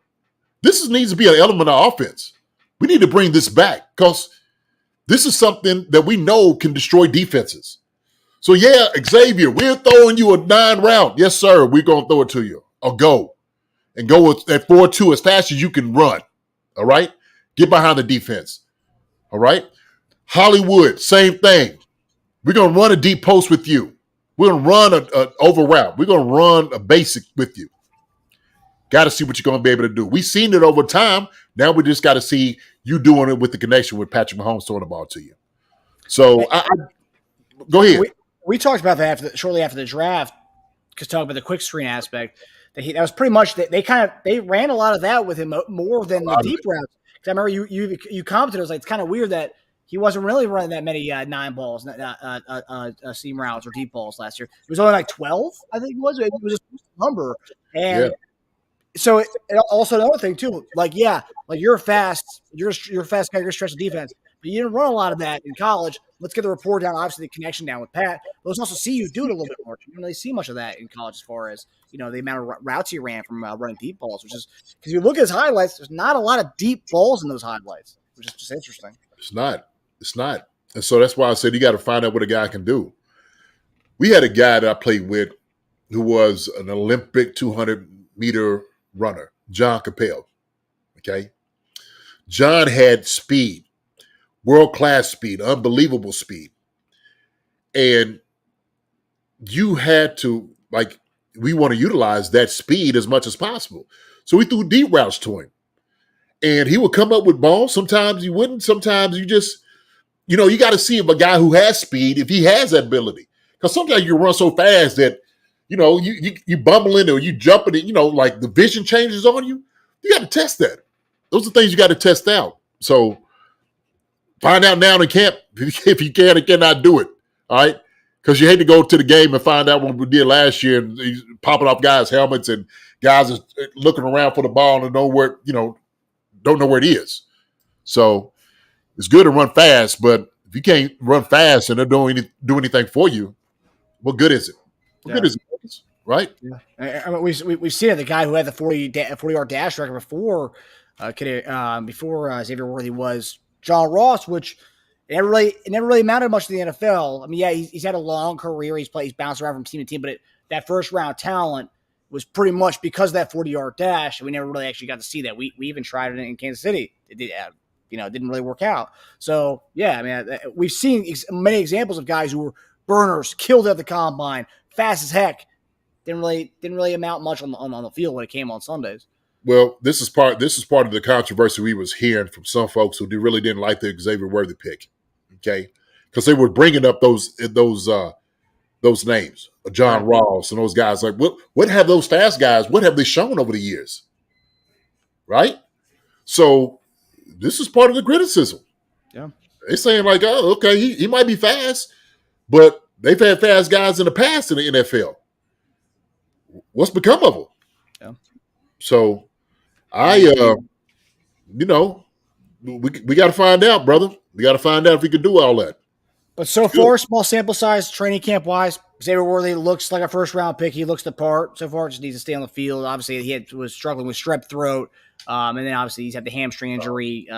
this needs to be an element of offense. We need to bring this back, because this is something that we know can destroy defenses. So, yeah, Xavier, we're throwing you a 9 route. Yes, sir, we're going to throw it to you. Or go. And go at 4-2 as fast as you can run. All right? Get behind the defense. All right? Hollywood, same thing. We're going to run a deep post with you. We're going to run an over route. We're going to run a basic with you. Got to see what you're going to be able to do. We've seen it over time. Now we just got to see you doing it with the connection with Patrick Mahomes throwing the ball to you. So, go ahead. We talked about that shortly after the draft, because talking about the quick screen aspect. That was pretty much they ran a lot of that with him more than the deep routes. Because I remember you commented, it was like, it's kind of weird that he wasn't really running that many 9 balls, seam routes or deep balls last year. It was only like 12, I think it was. It was just a number. And so also another thing too, you're a fast guy, you're a stretch of defense, but you didn't run a lot of that in college. Let's get the rapport down, obviously the connection down with Pat. But let's also see you do it a little bit more. You don't really see much of that in college as far as the amount of routes he ran from running deep balls, which is, because you look at his highlights, there's not a lot of deep balls in those highlights, which is just interesting. It's not. And so that's why I said you got to find out what a guy can do. We had a guy that I played with who was an Olympic 200-meter runner, John Capel. Okay. John had speed, world-class speed, unbelievable speed. And you had to, like, we want to utilize that speed as much as possible. So we threw deep routes to him. And he would come up with balls. Sometimes he wouldn't. Sometimes you just, you got to see if a guy who has speed, if he has that ability. Because sometimes you run so fast that, you bumbling or you jumping it, like the vision changes on you. You got to test that. Those are things you got to test out. So find out now in camp if you can or cannot do it. All right. Because you hate to go to the game and find out what we did last year and he's popping off guys' helmets and guys are looking around for the ball and don't know where it is. So it's good to run fast, but if you can't run fast and they don't do anything for you, what good is it? What good is it? Right? Yeah. I mean, we've seen it. The guy who had the 40-yard dash record before Xavier Worthy was John Ross, which it never really mattered much to the NFL. I mean, yeah, he's had a long career. He's bounced around from team to team, but that first round talent was pretty much because of that 40-yard dash, and we never really actually got to see that. We even tried it in Kansas City. It didn't really work out. So, yeah, I mean, we've seen many examples of guys who were burners, killed at the combine, fast as heck. Didn't really amount much on the field when it came on Sundays. Well, this is part of the controversy we was hearing from some folks who really didn't like the Xavier Worthy pick, okay? Because they were bringing up those names, John Ross and those guys. Like, what have those fast guys? What have they shown over the years? Right. So this is part of the criticism. Yeah, they're saying like, oh, okay, he might be fast, but they've had fast guys in the past in the NFL. What's become of them? Yeah. So we got to find out, brother. We got to find out if we can do all that. But so far, small sample size, training camp wise, Xavier Worthy looks like a first round pick. He looks the part. So far, just needs to stay on the field. Obviously, he was struggling with strep throat, and then obviously he's had the hamstring injury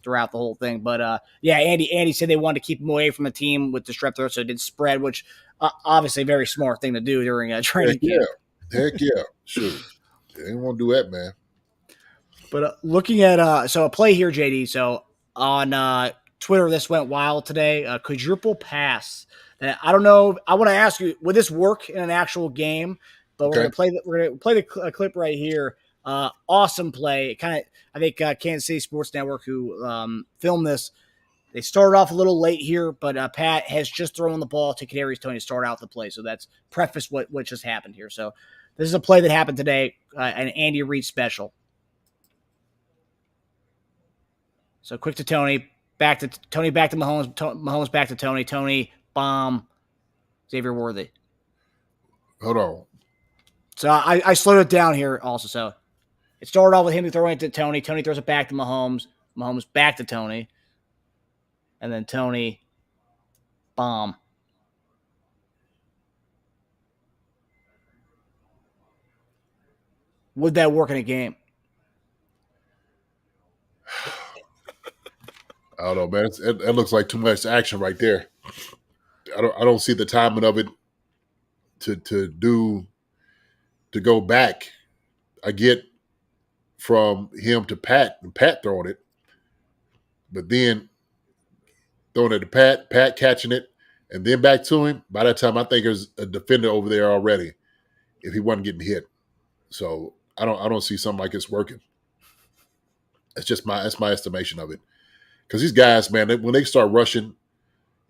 throughout the whole thing. But Andy said they wanted to keep him away from the team with the strep throat, so it didn't spread. Which obviously a very smart thing to do during a training camp. Heck yeah, sure. They didn't want to do that, man. But looking at a play here, JD. So on Twitter, this went wild today. Quadruple pass. I don't know. I want to ask you, would this work in an actual game? But we're gonna play the clip right here. Awesome play. I think Kansas City Sports Network, who filmed this, they started off a little late here, but Pat has just thrown the ball to Kadarius Toney to start out the play. So that's preface what just happened here. So this is a play that happened today, an Andy Reid special. So quick to Toney, back to Mahomes, Mahomes back to Toney, Toney, bomb, Xavier Worthy. Hold on. So I slowed it down here also. So it started off with him throwing it to Toney. Toney throws it back to Mahomes. Mahomes back to Toney. And then Toney, bomb. Would that work in a game? I don't know, man. It looks like too much action right there. I don't see the timing of it to go back. I get from him to Pat and Pat throwing it, but then throwing it to Pat catching it, and then back to him. By that time, I think there's a defender over there already if he wasn't getting hit. So I don't see something like this working. That's my estimation of it. Because these guys, man, when they start rushing,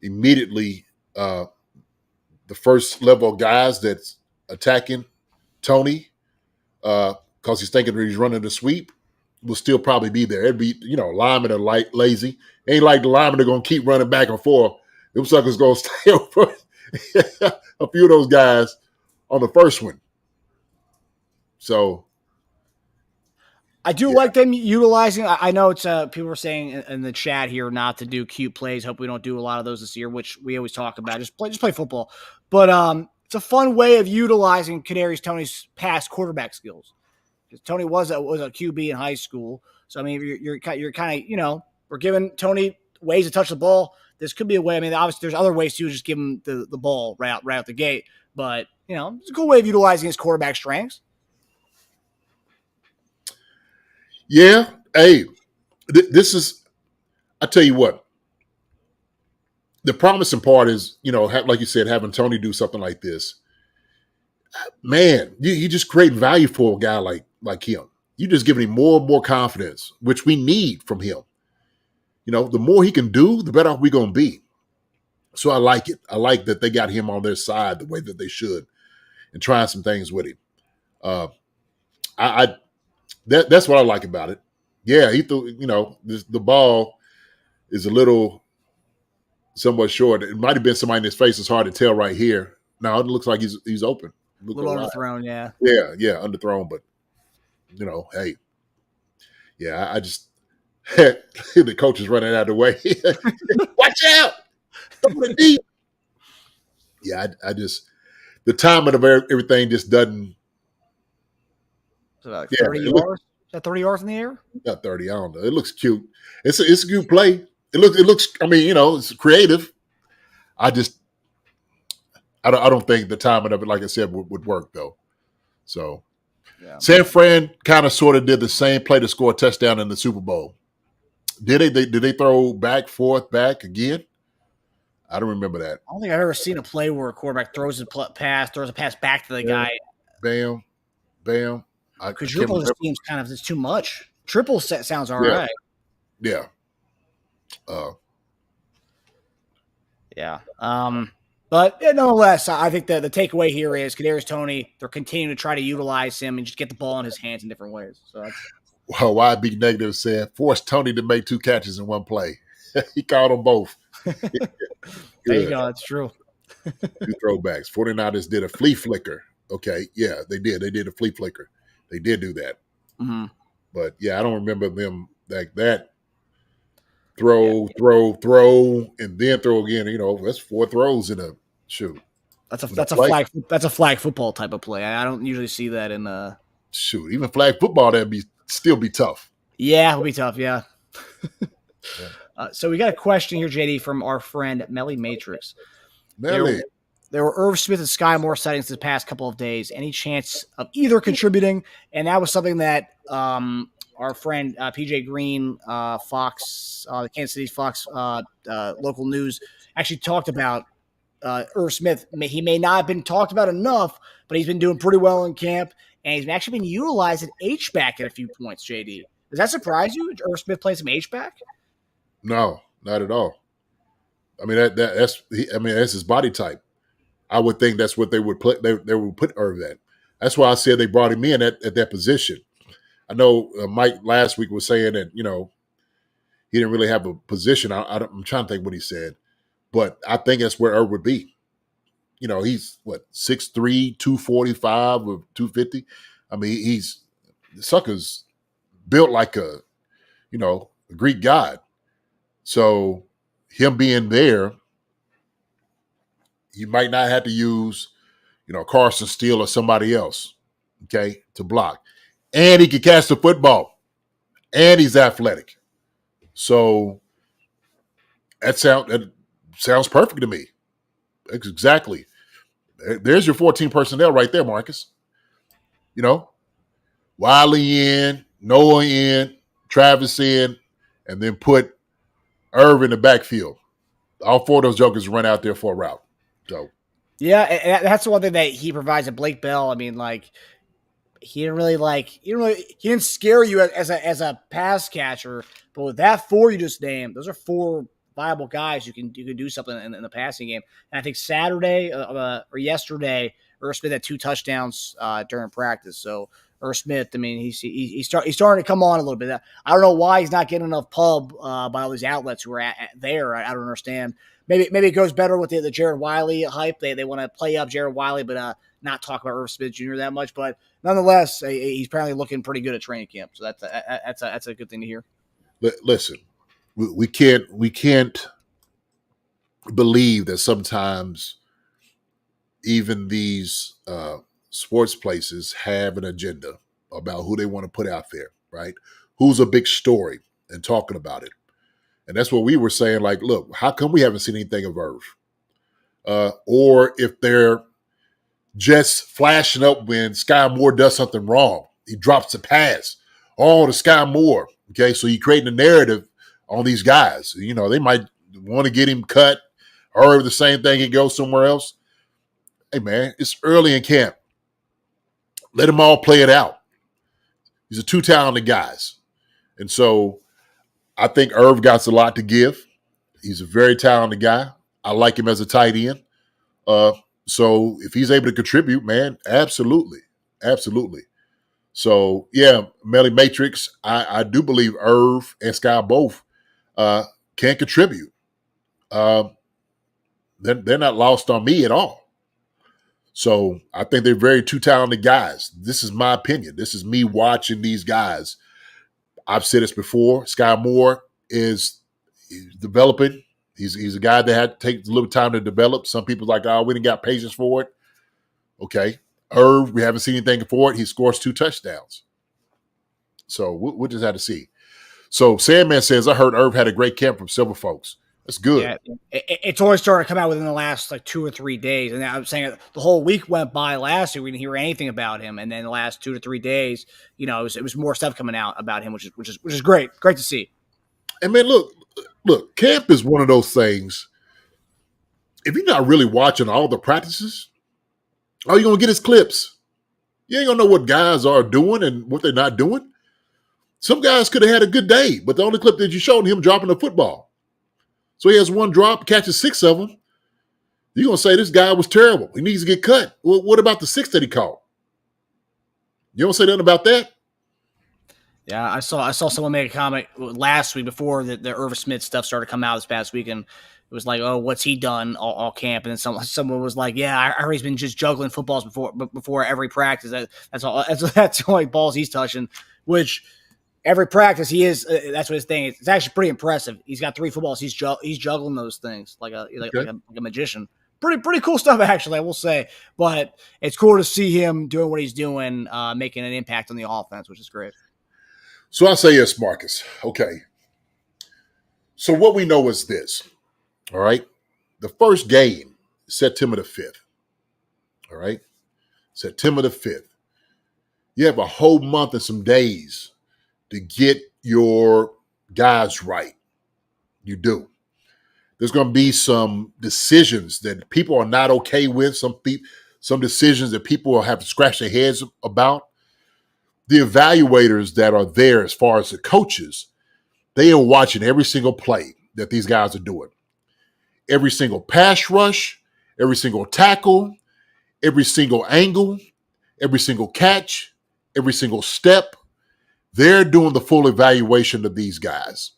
immediately the first level of guys that's attacking Toney, because he's thinking that he's running the sweep, will still probably be there. It'd be, linemen are lazy. Ain't like the linemen are going to keep running back and forth. Them suckers going to stay over a few of those guys on the first one. So I do like them utilizing. I know it's people are saying in the chat here not to do cute plays. Hope we don't do a lot of those this year, which we always talk about. Just play football. But it's a fun way of utilizing Kadarius Toney's past quarterback skills. Because Toney was a QB in high school, so I mean you're kind of we're giving Toney ways to touch the ball. This could be a way. I mean, obviously there's other ways to just give him the ball right out the gate. But it's a cool way of utilizing his quarterback strengths. Yeah, hey, this is, I tell you what, the promising part is, like you said, having Tony do something like this. Man, you just create value for a guy like him. You just giving him more and more confidence, which we need from him. The more he can do, the better off we're going to be. So I like it. I like that they got him on their side the way that they should and trying some things with him. That's what I like about it. Yeah, he threw, the ball is a little somewhat short. It might have been somebody in his face. It's hard to tell right here. No, it looks like he's open. A little underthrown, yeah. Yeah, underthrown, but hey. Yeah, I just the coach is running out of the way. Watch out! Throw it deep. Yeah, I just the timing of everything just doesn't. So like 30 yards? Is that 30 yards in the air? Not 30. I don't know. It looks cute. It's a good play. It looks. I mean, it's creative. I don't think the timing of it, like I said, would work though. So, yeah. San Fran kind of sort of did the same play to score a touchdown in the Super Bowl. Did they throw back again? I don't remember that. I don't think I've ever seen a play where a quarterback throws a pass back to the guy. Bam. Quadruple just seems it's too much. Triple sounds all right. Yeah. Yeah. But nonetheless, I think the takeaway here is Kadarius Toney, they're continuing to try to utilize him and just get the ball in his hands in different ways. So well, YB Negative said, force Toney to make 2 catches in one play. He caught them both. There you go. That's true. 2 throwbacks. 49ers did a flea flicker. Okay, yeah, they did. They did a flea flicker. They did do that. Mm-hmm. But, yeah, I don't remember them like that. Throw, and then throw again. That's 4 throws in a shoot. That's a flag football type of play. I don't usually see that in shoot. Even flag football, that'd still be tough. Yeah, it'll be tough. Yeah. So we got a question here, JD, from our friend Melly Matrix. Melly. There were Irv Smith and Sky Moore sightings this past couple of days. Any chance of either contributing? And that was something that our friend PJ Green, Fox, the Kansas City Fox local news, actually talked about Irv Smith. He may not have been talked about enough, but he's been doing pretty well in camp, and he's actually been utilized at H-back at a few points, JD. Does that surprise you? Irv Smith plays some H-back? No, not at all. I mean, that's his body type. I would think that's what they would put. They would put Irv at. That's why I said they brought him in at that position. I know Mike last week was saying that he didn't really have a position. I'm trying to think what he said, but I think that's where Irv would be. He's what 6'3", 245 or 250. I mean, the sucker's built like a Greek god. So him being there, you might not have to use, Carson Steele or somebody else, okay, to block. And he can catch the football. And he's athletic. So that sounds perfect to me. Exactly. There's your 14 personnel right there, Marcus. Wiley in, Noah in, Travis in, and then put Irv in the backfield. All 4 of those jokers run out there for a route. So, yeah, and that's the one thing that he provides at Blake Bell. I mean, he didn't scare you as a pass catcher, but with that 4 you just named, those are 4 viable guys you can do something in the passing game. And I think Saturday or yesterday, Irv Smith had 2 touchdowns during practice. So Irv Smith, I mean, he's starting to come on a little bit. I don't know why he's not getting enough pub by all these outlets who are there. I don't understand. Maybe it goes better with the Jared Wiley hype. They want to play up Jared Wiley, but not talk about Irv Smith Jr. that much. But nonetheless, he's apparently looking pretty good at training camp. So that's a good thing to hear. Listen, we can't believe that sometimes even these sports places have an agenda about who they want to put out there, right? Who's a big story and talking about it. And that's what we were saying, look, how come we haven't seen anything of Irv? Or if they're just flashing up when Sky Moore does something wrong, he drops a pass, Oh, the Sky Moore. Okay, so you're creating a narrative on these guys. You know, they might want to get him cut or the same thing, he goes somewhere else. Hey, man, it's early in camp. Let them all play it out. These are two talented guys. And so I think Irv got a lot to give. He's a very talented guy. I like him as a tight end. So if he's able to contribute, man, absolutely. Absolutely. So, yeah, Melly Matrix, I do believe Irv and Sky both can contribute. They're not lost on me at all. So I think they're very two talented guys. This is my opinion. This is me watching these guys. I've said this before. Sky Moore he's developing. He's a guy that had to take a little time to develop. Some people are like, oh, we didn't got patience for it. Okay. Irv, we haven't seen anything for it. He scores 2 touchdowns. So we'll just have to see. So Sandman says, I heard Irv had a great camp from several folks. That's good. Yeah, it's only started to come out within the last 2 or 3 days. And I'm saying the whole week went by last year. We didn't hear anything about him. And then the last 2 to 3 days, it was more stuff coming out about him, which is great. Great to see. And man, look, camp is one of those things. If you're not really watching all the practices, all you're going to get is clips. You ain't going to know what guys are doing and what they're not doing. Some guys could have had a good day, but the only clip that you showed him dropping the football. So he has one drop, catches 6 of them. You're going to say this guy was terrible. He needs to get cut. Well, what about the 6 that he caught? You don't say nothing about that? Yeah, I saw someone make a comment last week before the Irv Smith stuff started to come out this past week, and it was like, oh, what's he done all camp? And then someone was like, yeah, I heard he's been just juggling footballs before every practice. That's all. That's the only balls he's touching, which – every practice he is. That's what his thing is. It's actually pretty impressive. He's got 3 footballs. He's juggling those things like a magician. Pretty cool stuff, actually, I will say. But it's cool to see him doing what he's doing, making an impact on the offense, which is great. So I'll say yes, Marcus. Okay. So what we know is this. All right. The first game, September the 5th. All right. September the 5th. You have a whole month and some days to get your guys right. You do. There's going to be some decisions that people are not okay with, some decisions that people will have to scratch their heads about. The evaluators that are there as far as the coaches, they are watching every single play that these guys are doing. Every single pass rush, every single tackle, every single angle, every single catch, every single step. They're doing the full evaluation of these guys.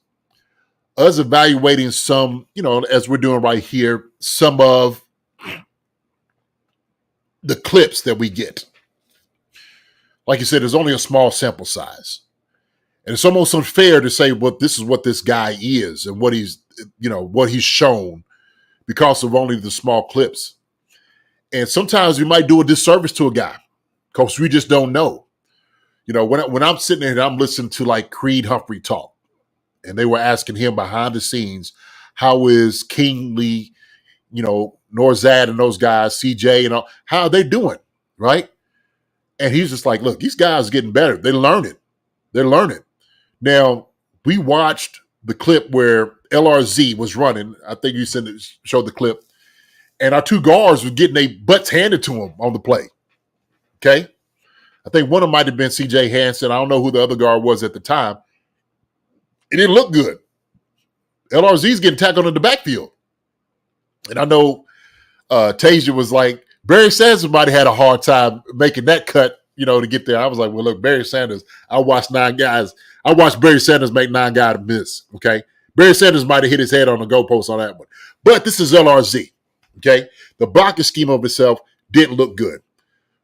Us evaluating some, as we're doing right here, some of the clips that we get. Like you said, there's only a small sample size. And it's almost unfair to say, well, this is what this guy is and what he's shown because of only the small clips. And sometimes we might do a disservice to a guy because we just don't know. When I'm sitting there and I'm listening to like Creed Humphrey talk, and they were asking him behind the scenes, how is Kingsley, Norzad and those guys, CJ and all, how are they doing, right? And he's just like, look, these guys are getting better. They're learning. Now, we watched the clip where LRZ was running. I think you showed the clip. And our 2 guards were getting their butts handed to them on the play. Okay? I think one of them might have been C.J. Hansen. I don't know who the other guard was at the time. It didn't look good. LRZ's getting tackled in the backfield. And I know Tasia was like, Barry Sanders might have had a hard time making that cut, to get there. I was like, well, look, Barry Sanders, I watched Barry Sanders make 9 guys miss, okay? Barry Sanders might have hit his head on the goalpost on that one. But this is LRZ, okay? The blocking scheme of itself didn't look good,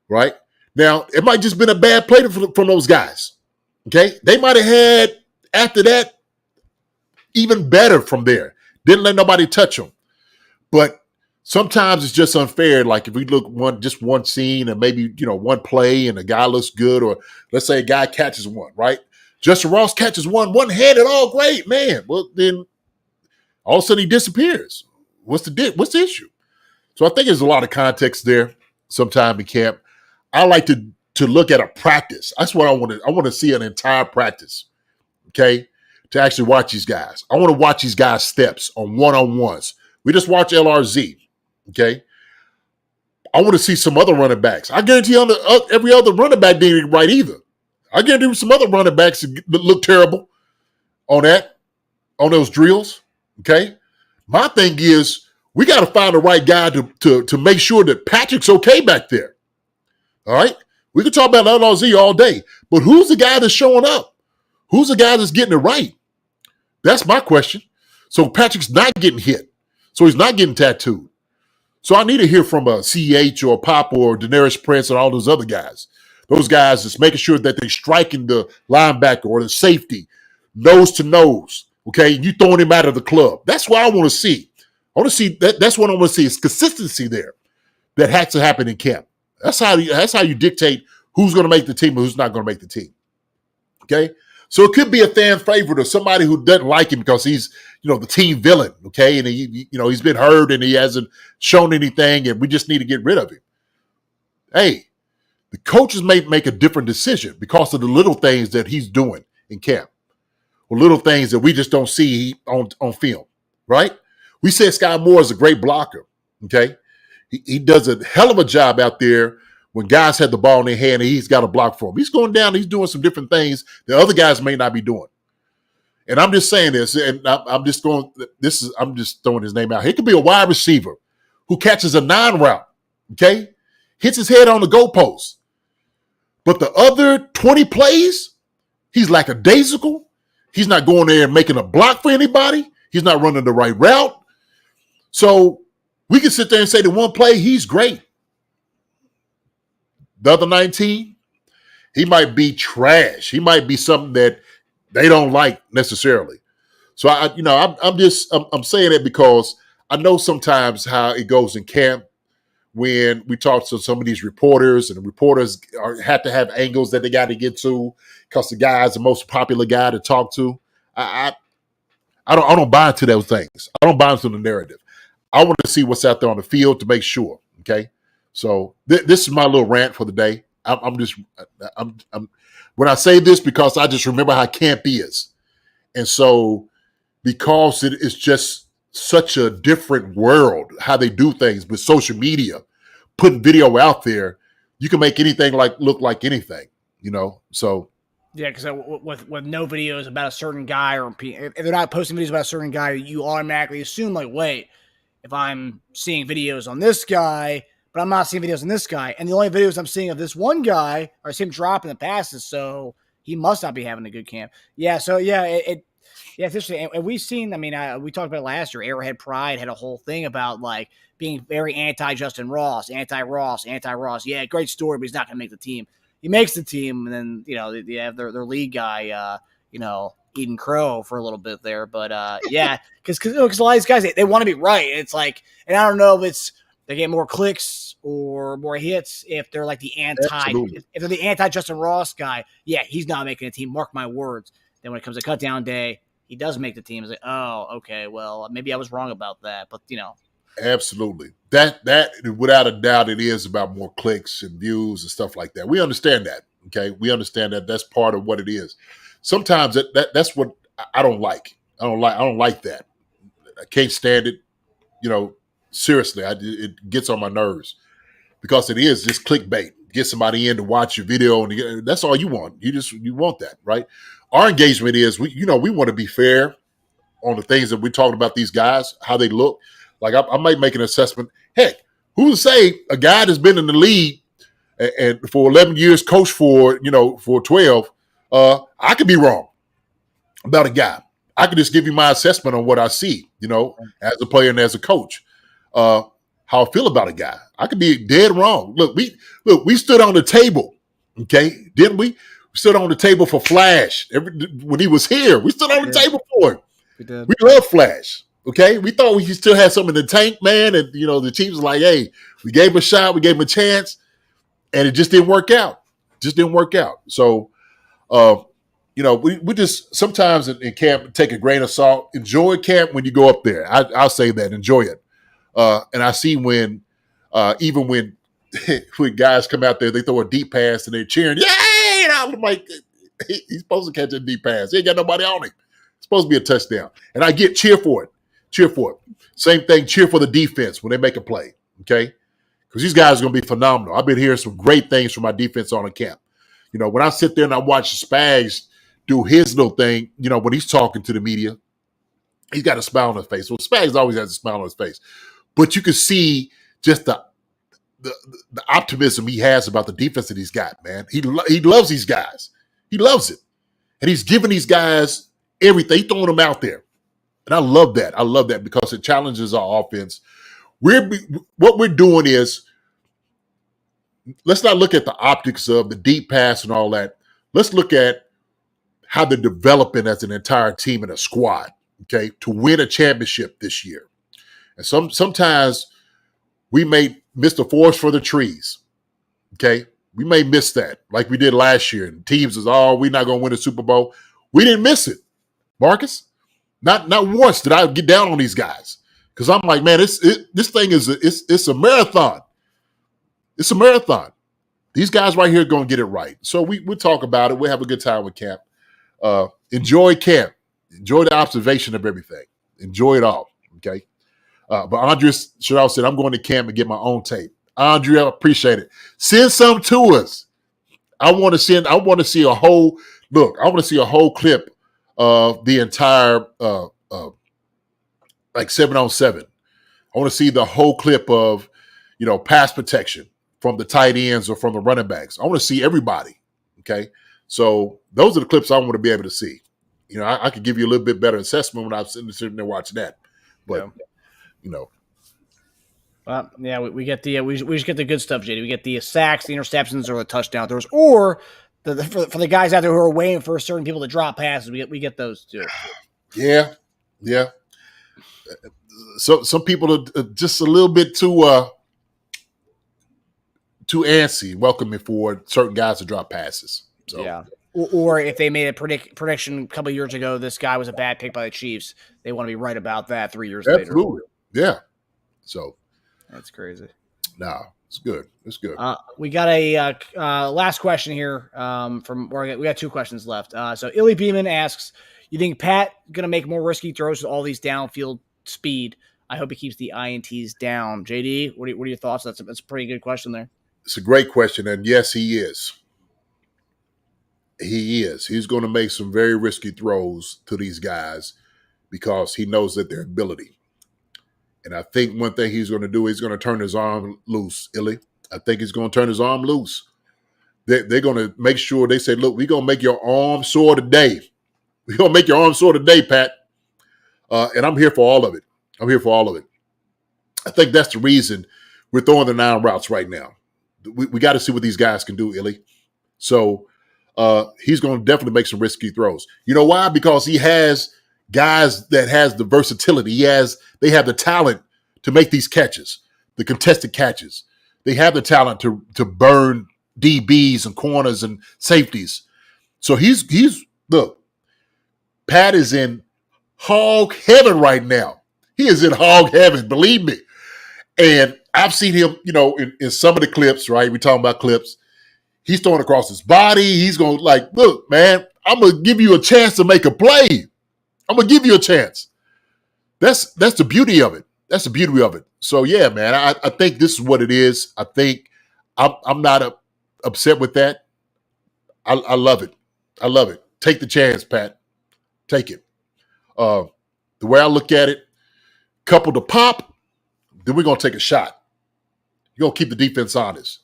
right? Now, it might just been a bad play from those guys, okay? They might have had, after that, even better from there. Didn't let nobody touch them. But sometimes it's just unfair. Like if we look one scene and maybe, one play and a guy looks good, or let's say a guy catches one, right? Justin Ross catches one-handed, all great, man. Well, then all of a sudden he disappears. What's the issue? So I think there's a lot of context there sometime in camp. I like to to look at a practice. That's what I want to. I want to see an entire practice. Okay, to actually watch these guys. I want to watch these guys' steps on one-on-ones. We just watch LRZ. Okay. I want to see some other running backs. I guarantee every other running back didn't right either. I guarantee some other running backs look terrible on those drills. Okay. My thing is we got to find the right guy to make sure that Patrick's okay back there. All right. We can talk about LRZ all day, but who's the guy that's showing up? Who's the guy that's getting it right? That's my question. So Patrick's not getting hit. So he's not getting tattooed. So I need to hear from a CH or a Pop or Daenerys Prince and all those other guys. Those guys that's making sure that they're striking the linebacker or the safety nose to nose. Okay, you throwing him out of the club. That's what I want to see. I want to see that. That's what I want to see is consistency there. That has to happen in camp. That's how you dictate who's going to make the team and who's not going to make the team. Okay, so it could be a fan favorite or somebody who doesn't like him because he's the team villain. Okay, and he's been hurt and he hasn't shown anything, and we just need to get rid of him. Hey, the coaches may make a different decision because of the little things that he's doing in camp, or little things that we just don't see on film. Right? We said Sky Moore is a great blocker. Okay. He does a hell of a job out there when guys have the ball in their hand and he's got a block for him. He's going down, he's doing some different things that other guys may not be doing. And I'm just saying this, and I'm just throwing his name out. He could be a wide receiver who catches a 9 route, okay? Hits his head on the goalpost. But the other 20 plays, he's lackadaisical. He's not going there and making a block for anybody. He's not running the right route. So we can sit there and say the one play, he's great. The other 19, he might be trash. He might be something that they don't like necessarily. So I'm saying it because I know sometimes how it goes in camp when we talk to some of these reporters, and the reporters have to have angles that they got to get to because the guy's the most popular guy to talk to. I don't buy into those things. I don't buy into the narrative. I want to see what's out there on the field to make sure. Okay, so this is my little rant for the day. I'm when I say this because I just remember how camp is, and so because it is just such a different world how they do things with social media, putting video out there, you can make anything look like anything, So yeah, because with no videos about a certain guy, or if they're not posting videos about a certain guy, you automatically assume wait. If I'm seeing videos on this guy, but I'm not seeing videos on this guy, and the only videos I'm seeing of this one guy are him dropping the passes, so he must not be having a good camp. Yeah, so yeah, it's interesting. And we've seen, we talked about it last year. Arrowhead Pride had a whole thing about being very anti-Justin Ross, anti-Ross. Yeah, great story, but he's not going to make the team. He makes the team, and then they have their lead guy, eating crow for a little bit there, but yeah, because a lot of these guys they want to be right. It's and I don't know if it's they get more clicks or more hits if they're if they're the anti Justin Ross guy. Yeah, he's not making a team. Mark my words. Then when it comes to cut down day, he does make the team. It's oh, okay, well maybe I was wrong about that, but Absolutely. That without a doubt it is about more clicks and views and stuff like that. We understand that. Okay, we understand that. That's part of what it is. Sometimes that's what I don't like. I don't like that. I can't stand it. Seriously, it gets on my nerves because it is just clickbait. Get somebody in to watch your video, and that's all you want. You want that, right? Our engagement is we want to be fair on the things that we're talking about. These guys, how they look. I might make an assessment. Heck, who to say a guy that's been in the league and for 11 years, coached for 12. I could be wrong about a guy. I could just give you my assessment on what I see, as a player and as a coach. How I feel about a guy. I could be dead wrong. Look, we stood on the table, okay? Didn't we? We stood on the table for Flash. When he was here, we stood on the table for him. We did. We love Flash, okay? We thought we still had something in the tank, man. And, the Chiefs was like, hey, we gave him a shot. We gave him a chance. And it just didn't work out. So, we just sometimes in camp take a grain of salt. Enjoy camp when you go up there. I'll say that. Enjoy it. And I see when even when when guys come out there, they throw a deep pass and they're cheering, yay! And I'm like, he's supposed to catch a deep pass. He ain't got nobody on him. It's supposed to be a touchdown. And I get cheer for it. Cheer for it. Same thing, cheer for the defense when they make a play, okay? Because these guys are going to be phenomenal. I've been hearing some great things from my defense on the camp. You know, when I sit there and I watch Spags do his little thing, you know, when he's talking to the media, he's got a smile on his face. Well, Spags always has a smile on his face. But you can see just the optimism he has about the defense that he's got, man. He loves these guys. He loves it. And he's giving these guys everything. He's throwing them out there. And I love that. I love that because it challenges our offense. What we're doing is, let's not look at the optics of the deep pass and all that. Let's look at how they're developing as an entire team and a squad, okay, to win a championship this year. And sometimes we may miss the forest for the trees, okay? We may miss that like we did last year. And teams is, we're not going to win a Super Bowl. We didn't miss it, Marcus. Not once did I get down on these guys because I'm like, man, this thing is a marathon. It's a marathon. These guys right here are going to get it right. So we'll talk about it. We'll have a good time with camp. Enjoy camp. Enjoy the observation of everything. Enjoy it all, okay? But Andrea Shadal said, I'm going to camp and get my own tape. Andrea, appreciate it. Send some to us. I want to see a whole clip of the entire like 7-on-7. I want to see the whole clip of, you know, pass protection from the tight ends or from the running backs. I want to see everybody. Okay. So those are the clips I want to be able to see. You know, I could give you a little bit better assessment when I'm sitting there watching that. But you know. Yeah, we get the we just get the good stuff, JD. We get the sacks, the interceptions, or the touchdown throws, or for the guys out there who are waiting for certain people to drop passes. We get those too. Yeah. So some people are just a little bit too antsy, welcoming for certain guys to drop passes. So. Yeah. Or if they made a prediction a couple of years ago, this guy was a bad pick by the Chiefs, they want to be right about that 3 years later. Absolutely. Yeah. So that's crazy. No, it's good. It's good. We got a last question here we got 2 questions left. So Illy Beeman asks, you think Pat going to make more risky throws with all these downfield speed? I hope he keeps the INTs down. JD, what are your thoughts? That's a pretty good question there. It's a great question, and yes, he is. He is. He's going to make some very risky throws to these guys because he knows that their ability. And I think one thing he's going to do, he's going to turn his arm loose, Illy. I think he's going to turn his arm loose. They're going to make sure they say, look, we're going to make your arm sore today. We're going to make your arm sore today, Pat. And I'm here for all of it. I think that's the reason we're throwing the 9 routes right now. We got to see what these guys can do, Illy. So he's going to definitely make some risky throws. You know why? Because he has guys that has the versatility. They have the talent to make these catches, the contested catches. They have the talent to burn DBs and corners and safeties. So look, Pat is in hog heaven right now. He is in hog heaven, believe me. And I've seen him, you know, in some of the clips, right? We're talking about clips. He's throwing across his body. He's going to like, look, man, I'm going to give you a chance to make a play. I'm going to give you a chance. That's the beauty of it. That's the beauty of it. So, yeah, man, I think this is what it is. I think I'm not upset with that. I love it. I love it. Take the chance, Pat. Take it. The way I look at it, couple the pop, then we're going to take a shot. You're going to keep the defense honest.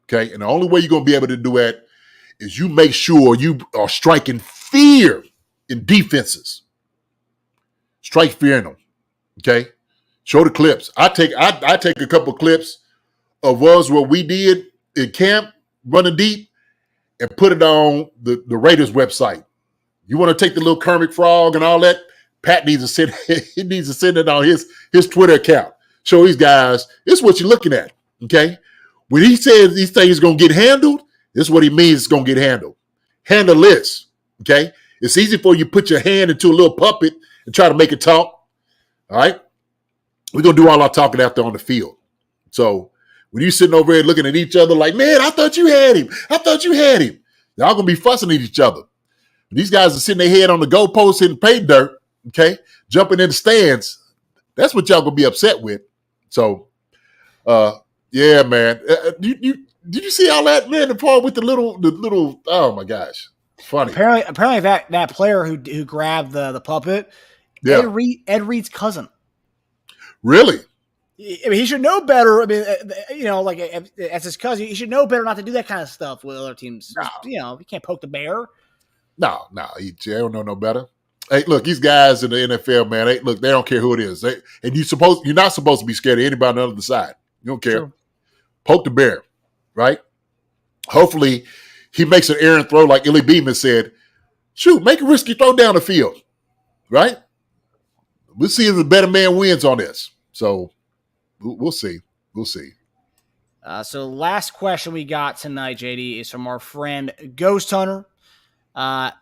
Okay? And the only way you're going to be able to do that is you make sure you are striking fear in defenses. Strike fear in them. Okay? Show the clips. I take a couple clips of us what we did in camp, running deep, and put it on the Raiders website. You want to take the little Kermit frog and all that? Pat needs to send it on his Twitter account. Show these guys, this is what you're looking at. Okay? When he says these things are going to get handled, this is what he means it's going to get handled. Handle this. Okay? It's easy for you to put your hand into a little puppet and try to make it talk. All right? We're going to do all our talking out there on the field. So When you sitting over here looking at each other like, man, I thought you had him. I thought you had him. Y'all going to be fussing at each other. These guys are sitting their head on the goalpost hitting pay dirt, okay, jumping in the stands. That's what y'all going to be upset with. So, yeah, man. Did you see all that, man? The part with the little. Oh my gosh, funny. Apparently that player who grabbed the puppet, Yeah. Ed Reed's cousin. Really? I mean, he should know better. I mean, like as his cousin, he should know better not to do that kind of stuff with other teams. No. You can't poke the bear. No, he don't know no better. Hey, look, these guys in the NFL, man. They don't care who it is. You're not supposed to be scared of anybody on the other side. You don't care. True. Poke the bear, right? Hopefully, he makes an errant throw like Illy Beeman said. Shoot, make a risky throw down the field, right? We'll see if the better man wins on this. So we'll see. We'll see. So last question we got tonight, JD, is from our friend Ghost Hunter. I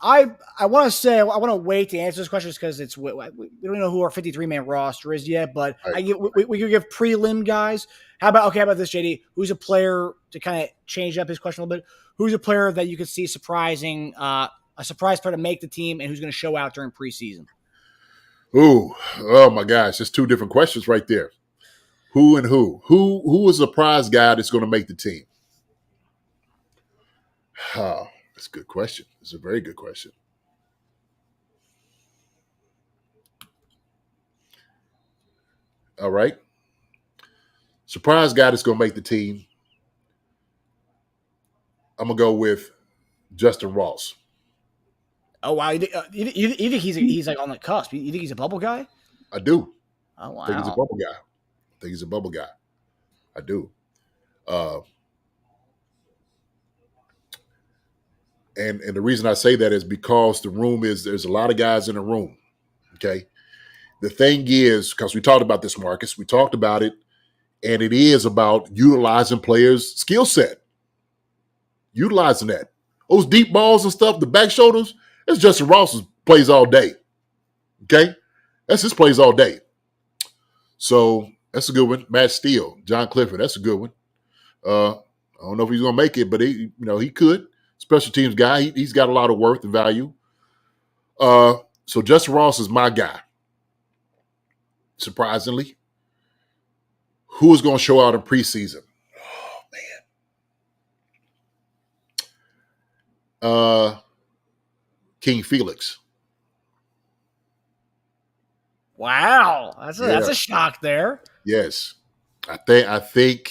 want to wait to answer this question because we don't know who our 53-man roster is yet, but right. we could give prelim guys. How about this, JD? Who's a player to kind of change up his question a little bit? Who's a player that you could see surprising, a surprise player to make the team, and who's going to show out during preseason? Ooh, oh my gosh, there's two different questions right there. Who and who? Who is a prize guy that's going to make the team? Oh, that's a good question. It's a very good question. All right. Surprise guy that's going to make the team. I'm going to go with Justin Ross. Oh, wow. You think he's like on the cusp? You think he's a bubble guy? I do. Oh, wow. I think he's a bubble guy. I do. And the reason I say that is because there's a lot of guys in the room. Okay. The thing is, because we talked about this, Marcus, we talked about it, and it is about utilizing players' skill set. Utilizing that. Those deep balls and stuff, the back shoulders, it's Justin Ross's plays all day. Okay? That's his plays all day. So that's a good one. Matt Steele, John Clifford, that's a good one. I don't know if he's going to make it, but he could. Special teams guy, he's got a lot of worth and value. So Justin Ross is my guy. Surprisingly. Who is going to show out in preseason? Oh, man. King Felix. Wow. That's a shock there. Yes. I think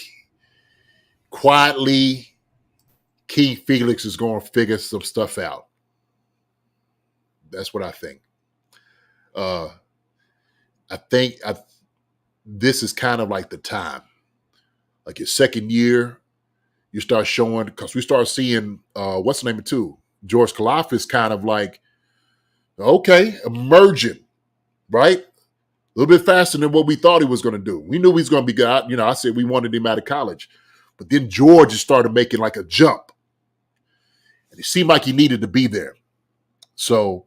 quietly King Felix is going to figure some stuff out. That's what I think. I think this is kind of like the time. Like his second year, you start showing, because we start seeing, what's the name of two? George Kalafis kind of like, okay, emerging, right? A little bit faster than what we thought he was going to do. We knew he was going to be good. I said we wanted him out of college. But then George just started making like a jump. And it seemed like he needed to be there. So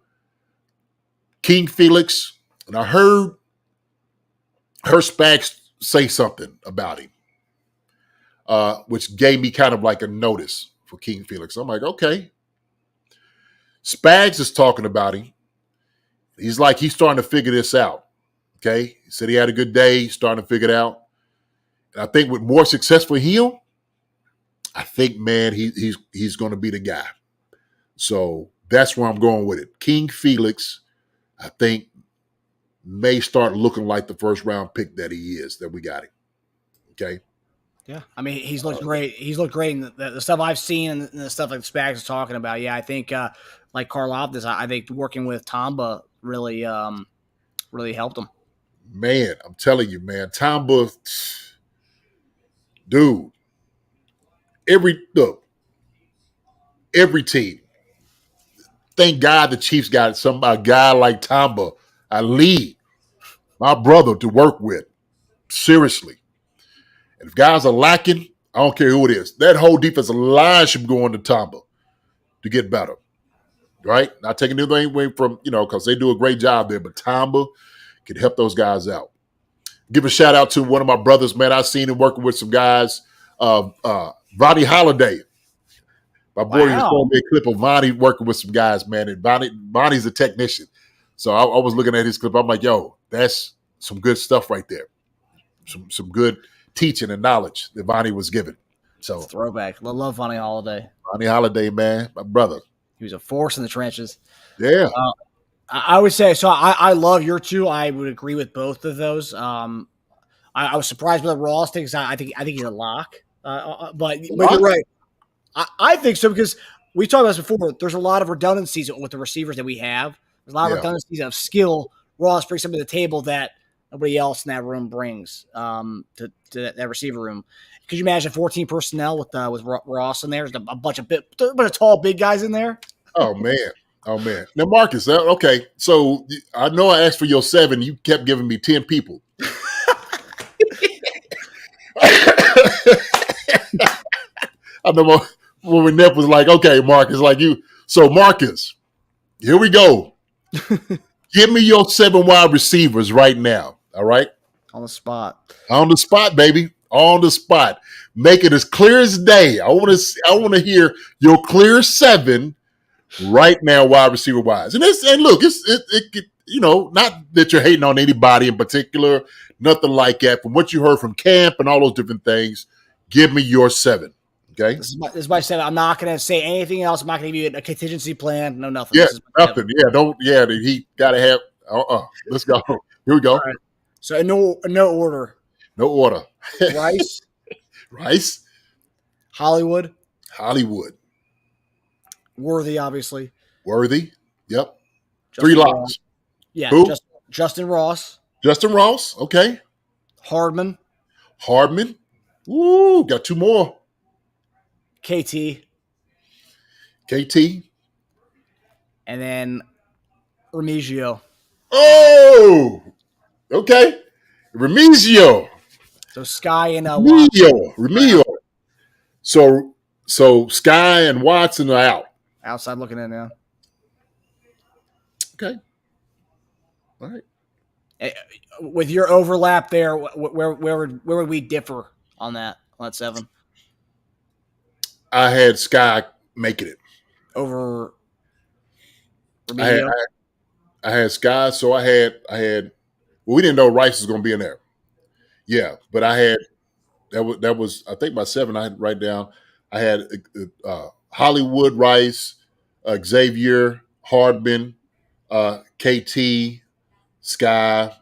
King Felix, and I heard Spags say something about him, which gave me kind of like a notice for King Felix. I'm like, okay. Spags is talking about him. He's starting to figure this out. Okay. He said he had a good day. He's starting to figure it out. And I think with more success for him, I think, man, he's going to be the guy. So that's where I'm going with it. King Felix, I think, may start looking like the first round pick that he is, that we got him. Okay. Yeah. I mean, he's looked great. He's looked great in the stuff I've seen and the stuff like Spags is talking about. Yeah. I think, like Karlaftis, I think working with Tamba really helped him. Man, I'm telling you, man, Tamba, dude, every team. Thank God the Chiefs got a guy like Tamba, Ali, my brother, to work with. Seriously. And if guys are lacking, I don't care who it is. That whole defensive line should go on to Tamba to get better. Right? Not taking anything away from, because they do a great job there, but Tamba can help those guys out. give a shout out to one of my brothers, man. I seen him working with some guys. Vonnie Holiday. My boy was showing me a clip of Vonnie working with some guys, man. And Vonnie's a technician. So I was looking at his clip. I'm like, yo, that's some good stuff right there. Some good teaching and knowledge that Vonnie was given. So throwback. Love Vonnie Holiday. Vonnie Holiday, man, my brother. He was a force in the trenches. Yeah. I would say so. I love your two. I would agree with both of those. I was surprised with the Ross thing because I think he's a lock. But you're right. I think so because we talked about this before. There's a lot of redundancies with the receivers that we have. There's a lot of redundancies of skill. Ross brings something to the table that nobody else in that room brings to that receiver room. Could you imagine 14 personnel with Ross in there? There's a bunch of tall, big guys in there. Oh man. Now, Marcus, okay. So I know I asked for your 7. You kept giving me 10 people. I know when Neff was like, okay, Marcus, like you. So, Marcus, here we go. Give me your 7 wide receivers right now. All right? On the spot. On the spot, baby. On the spot. Make it as clear as day. I want to hear your clear 7 right now, wide receiver wise. And look, it you know, not that you're hating on anybody in particular, nothing like that. From what you heard from camp and all those different things, give me your 7. Okay. This is my 7. I'm not going to say anything else. I'm not going to give you a contingency plan. No, nothing. Yeah, nothing. 7. Yeah, don't. Yeah, he got to have. Let's go. Here we go. Right. So no order. No order. Rice. Hollywood. Worthy, obviously. Worthy. Yep. Justin 3 locks. Yeah. Who? Justin Ross. Justin Ross. Okay. Hardman. Woo. Got 2 more. KT. And then Remigio. Oh. Okay. Remigio. So Sky and Remigio. So Sky and Watson are out. Outside looking in now. Okay. All right. With your overlap there, where would we differ on that 7? I had Sky making it over Remigio. I had Sky, so I had. Well, we didn't know Rice was going to be in there. Yeah, but I had that was I think my 7 I had write down. I had Hollywood, Rice, Xavier, Hardman, KT, Sky,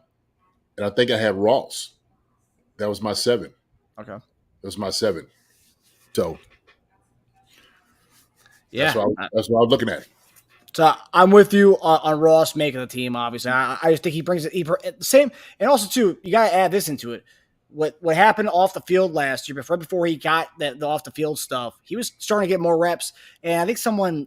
and I think I had Ross. That was my 7. Okay, that was my 7. So yeah, that's what I was looking at. So I'm with you on Ross making the team. Obviously, I just think he brings it the same. And also, too, you got to add this into it. What happened off the field last year, before he got the off the field stuff, he was starting to get more reps. And I think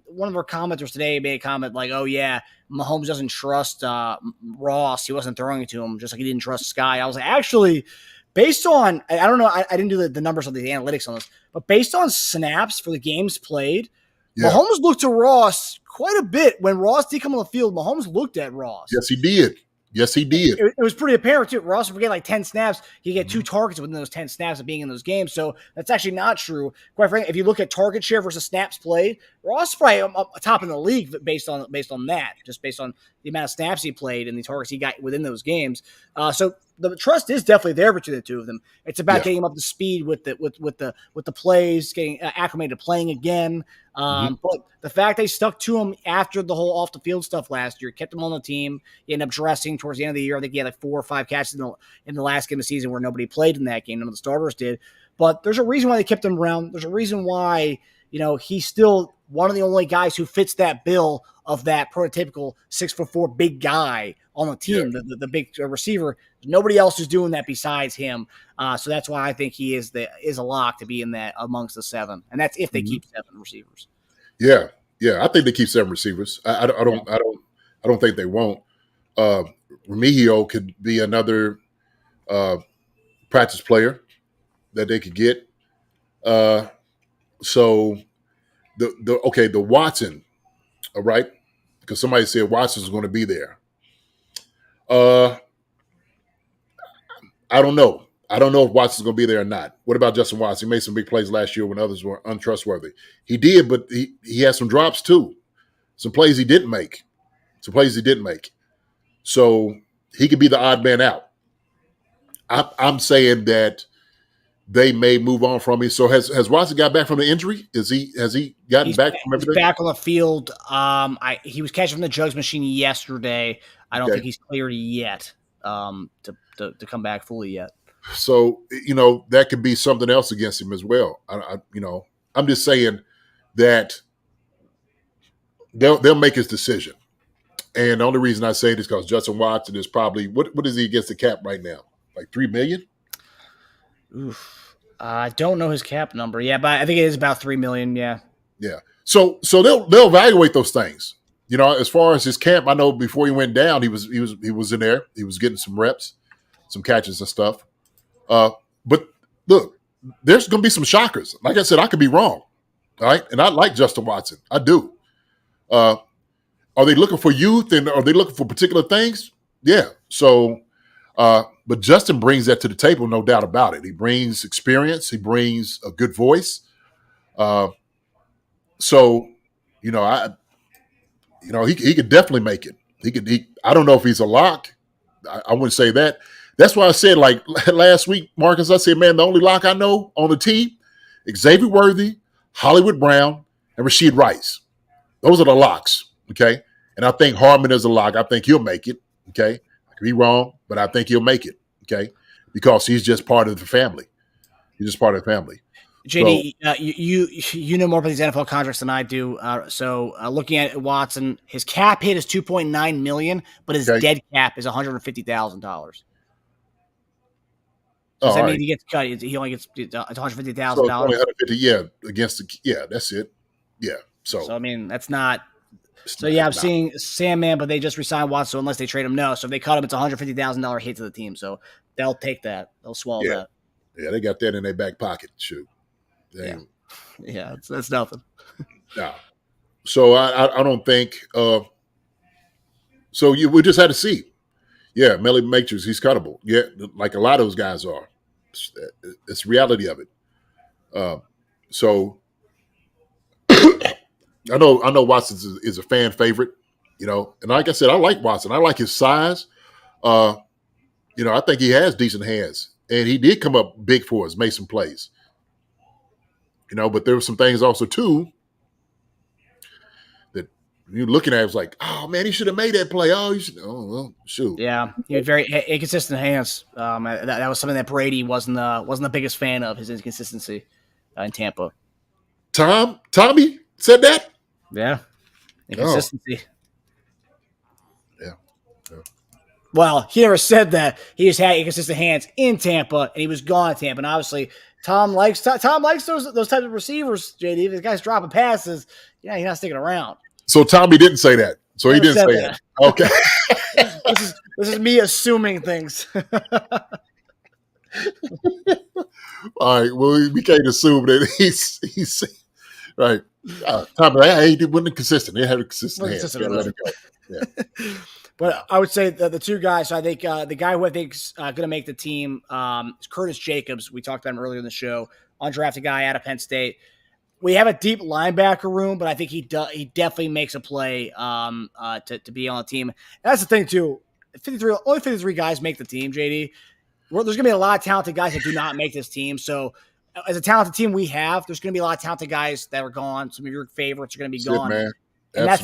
one of our commenters today made a comment like, "Oh yeah, Mahomes doesn't trust Ross. He wasn't throwing it to him, just like he didn't trust Sky." I was like, actually, based on I don't know, I didn't do the numbers of the analytics on this, but based on snaps for the games played. Yeah. Mahomes looked to Ross quite a bit. When Ross did come on the field, Mahomes looked at Ross. Yes, he did. It was pretty apparent, too. Ross would get like 10 snaps. He get 2 targets within those 10 snaps of being in those games. So that's actually not true. Quite frankly, if you look at target share versus snaps played, Ross is probably up top in the league based on that, just based on the amount of snaps he played and the targets he got within those games. So the trust is definitely there between the two of them. It's about getting him up to speed with the plays, getting acclimated to playing again. But the fact they stuck to him after the whole off the field stuff last year, kept him on the team. He ended up dressing towards the end of the year. I think he had like 4 or 5 catches in the last game of the season where nobody played in that game. None of the starters did. But there's a reason why they kept him around. There's a reason why, he's still one of the only guys who fits that bill of that prototypical 6'4" big guy on the team, the big receiver. Nobody else is doing that besides him. So that's why I think he is a lock to be in that amongst the 7. And that's if they keep 7 receivers. Yeah. I think they keep 7 receivers. I don't think they won't. Remigio could be another practice player that they could get. So the Watson, all right, because somebody said Watson's going to be there. I I don't know. I don't know if Watson's going to be there or not. What about Justin Watson? He made some big plays last year when others were untrustworthy. He did, but he had some drops too. Some plays he didn't make. So he could be the odd man out. I'm saying that they may move on from him. So has Watson got back from the injury? Has he gotten back from everything? He's back on the field. He was catching from the jugs machine yesterday. I don't think he's cleared yet to come back fully yet. So, that could be something else against him as well. I'm just saying that they'll make his decision. And the only reason I say it is because Justin Watson is probably, what is he against the cap right now? Like $3 million? Oof. I don't know his cap number. Yeah, but I think it is about $3 million. Yeah. Yeah. So they'll evaluate those things. As far as his camp, I know before he went down, he was in there. He was getting some reps, some catches and stuff. But look, there's going to be some shockers. Like I said, I could be wrong. All right. And I like Justin Watson. I do. Are they looking for youth and are they looking for particular things? Yeah. So, but Justin brings that to the table, no doubt about it. He brings experience. He brings a good voice. So, he could definitely make it. I don't know if he's a lock. I wouldn't say that. That's why I said, like last week, Marcus, I said, man, the only lock I know on the team, Xavier Worthy, Hollywood Brown, and Rashee Rice. Those are the locks, okay? And I think Hardman is a lock. I think he'll make it, okay? I could be wrong, but I think he'll make it, okay? Because he's just part of the family. JD, so, you know more about these NFL contracts than I do. So looking at Watson, his cap hit is $2.9 million, but his dead cap is $150,000. Does that mean he gets cut? He only gets $150,000. So only 150, that's it. Yeah. So I mean, that's not. So yeah, I'm seeing Sandman, but they just resigned Watson. So unless they trade him, no. So if they cut him, it's $150,000 hit to the team. So they'll take that. They'll swallow that. Yeah, they got that in their back pocket. Shoot. Yeah, that's nothing. No. So I don't think. So we just had to see. Yeah, Melly Matrix, he's cuttable. Yeah, like a lot of those guys are. It's the reality of it. So I know Watson is a fan favorite, and like I said, I like Watson. I like his size. I think he has decent hands, and he did come up big for us, made some plays. But there were some things also too that you're looking at. It was like, oh man, he should have made that play. Oh, well, shoot. Yeah, he had very inconsistent hands. That was something that Brady wasn't the biggest fan of, his inconsistency in Tampa. Tommy said that. Yeah, inconsistency. Yeah. Well, he never said that. He just had inconsistent hands in Tampa, and he was gone in Tampa. And obviously, Tom likes those types of receivers. JD, if the guy's dropping passes, he's not sticking around. So Tommy didn't say that. So he didn't say that. Okay. This is me assuming things. All right. Well, we can't assume that he's right. Tommy, he wasn't consistent. He had a consistent hand. Let him go. Yeah. But I would say the two guys. So I think the guy who I think's going to make the team is Curtis Jacobs. We talked about him earlier in the show. Undrafted guy out of Penn State. We have a deep linebacker room, but I think he definitely makes a play to be on the team. And that's the thing too. Only 53 guys make the team. JD, there's going to be a lot of talented guys that do not make this team. So as a talented team we have, there's going to be a lot of talented guys that are gone. Some of your favorites are going to be gone. Man. And that's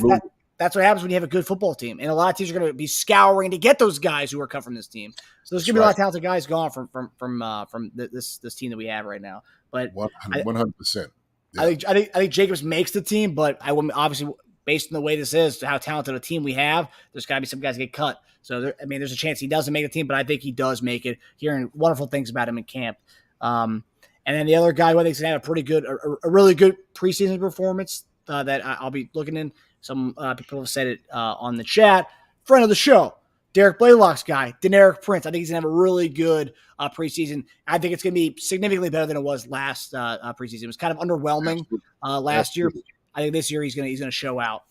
what happens when you have a good football team. And a lot of teams are going to be scouring to get those guys who are cut from this team. So there's going to be a lot of talented guys gone from this team that we have right now. But 100%. Yeah. I think Jacobs makes the team, but I wouldn't, obviously, based on the way this is, how talented a team we have, there's got to be some guys get cut. So there's a chance he doesn't make the team, but I think he does make it. Hearing wonderful things about him in camp. And then the other guy who I think is going to have a really good preseason performance that I'll be looking in. Some people have said it on the chat. Friend of the show, Derek Blaylock's guy, Deneric Prince. I think he's going to have a really good preseason. I think it's going to be significantly better than it was last preseason. It was kind of underwhelming last year. I think this year he's going to show out.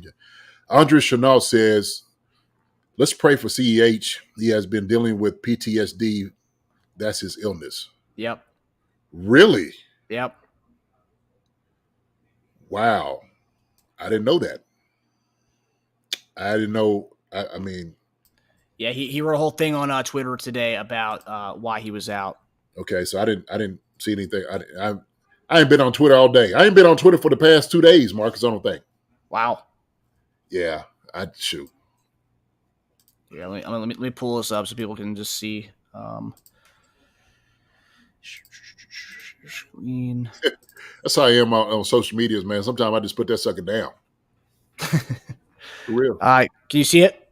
Yeah. Andre Chanel says, let's pray for CEH. He has been dealing with PTSD that's his illness. Yep. Really? Yep. Wow. I didn't know that. I didn't know. I mean, yeah, he wrote a whole thing on Twitter today about why he was out. Okay, so I didn't see anything. I ain't been on Twitter all day. I ain't been on Twitter for the past 2 days, Marcus. I don't think. Wow. Yeah, I shoot. Yeah, let me pull this up so people can just see. Screen. That's how I am on social medias, man. Sometimes I just put that sucker down. For real. Can you see it?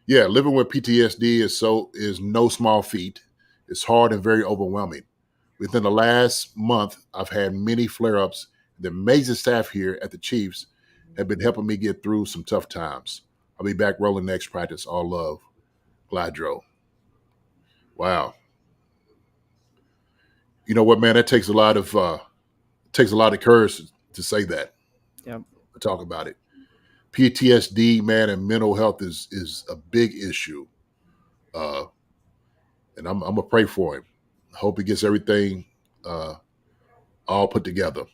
Yeah, living with PTSD is no small feat. It's hard and very overwhelming. Within the last month, I've had many flare-ups. The amazing staff here at the Chiefs have been helping me get through some tough times. I'll be back rolling next practice. All love, Gladro. Wow. You know what, man? That takes a lot of courage to say that. Yep. To talk about it. PTSD, man, and mental health is a big issue. And I'm gonna pray for him. I hope he gets everything all put together.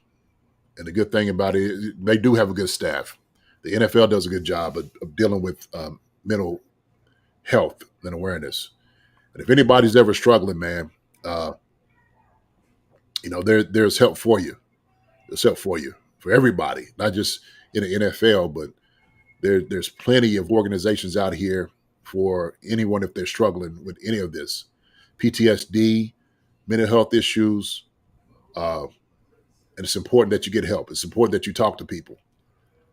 And the good thing about it is they do have a good staff. The NFL does a good job of dealing with mental health and awareness. And if anybody's ever struggling, man, there's help for you. There's help for you, for everybody, not just in the NFL, but there's plenty of organizations out here for anyone if they're struggling with any of this. PTSD, mental health issues, and it's important that you get help. It's important that you talk to people.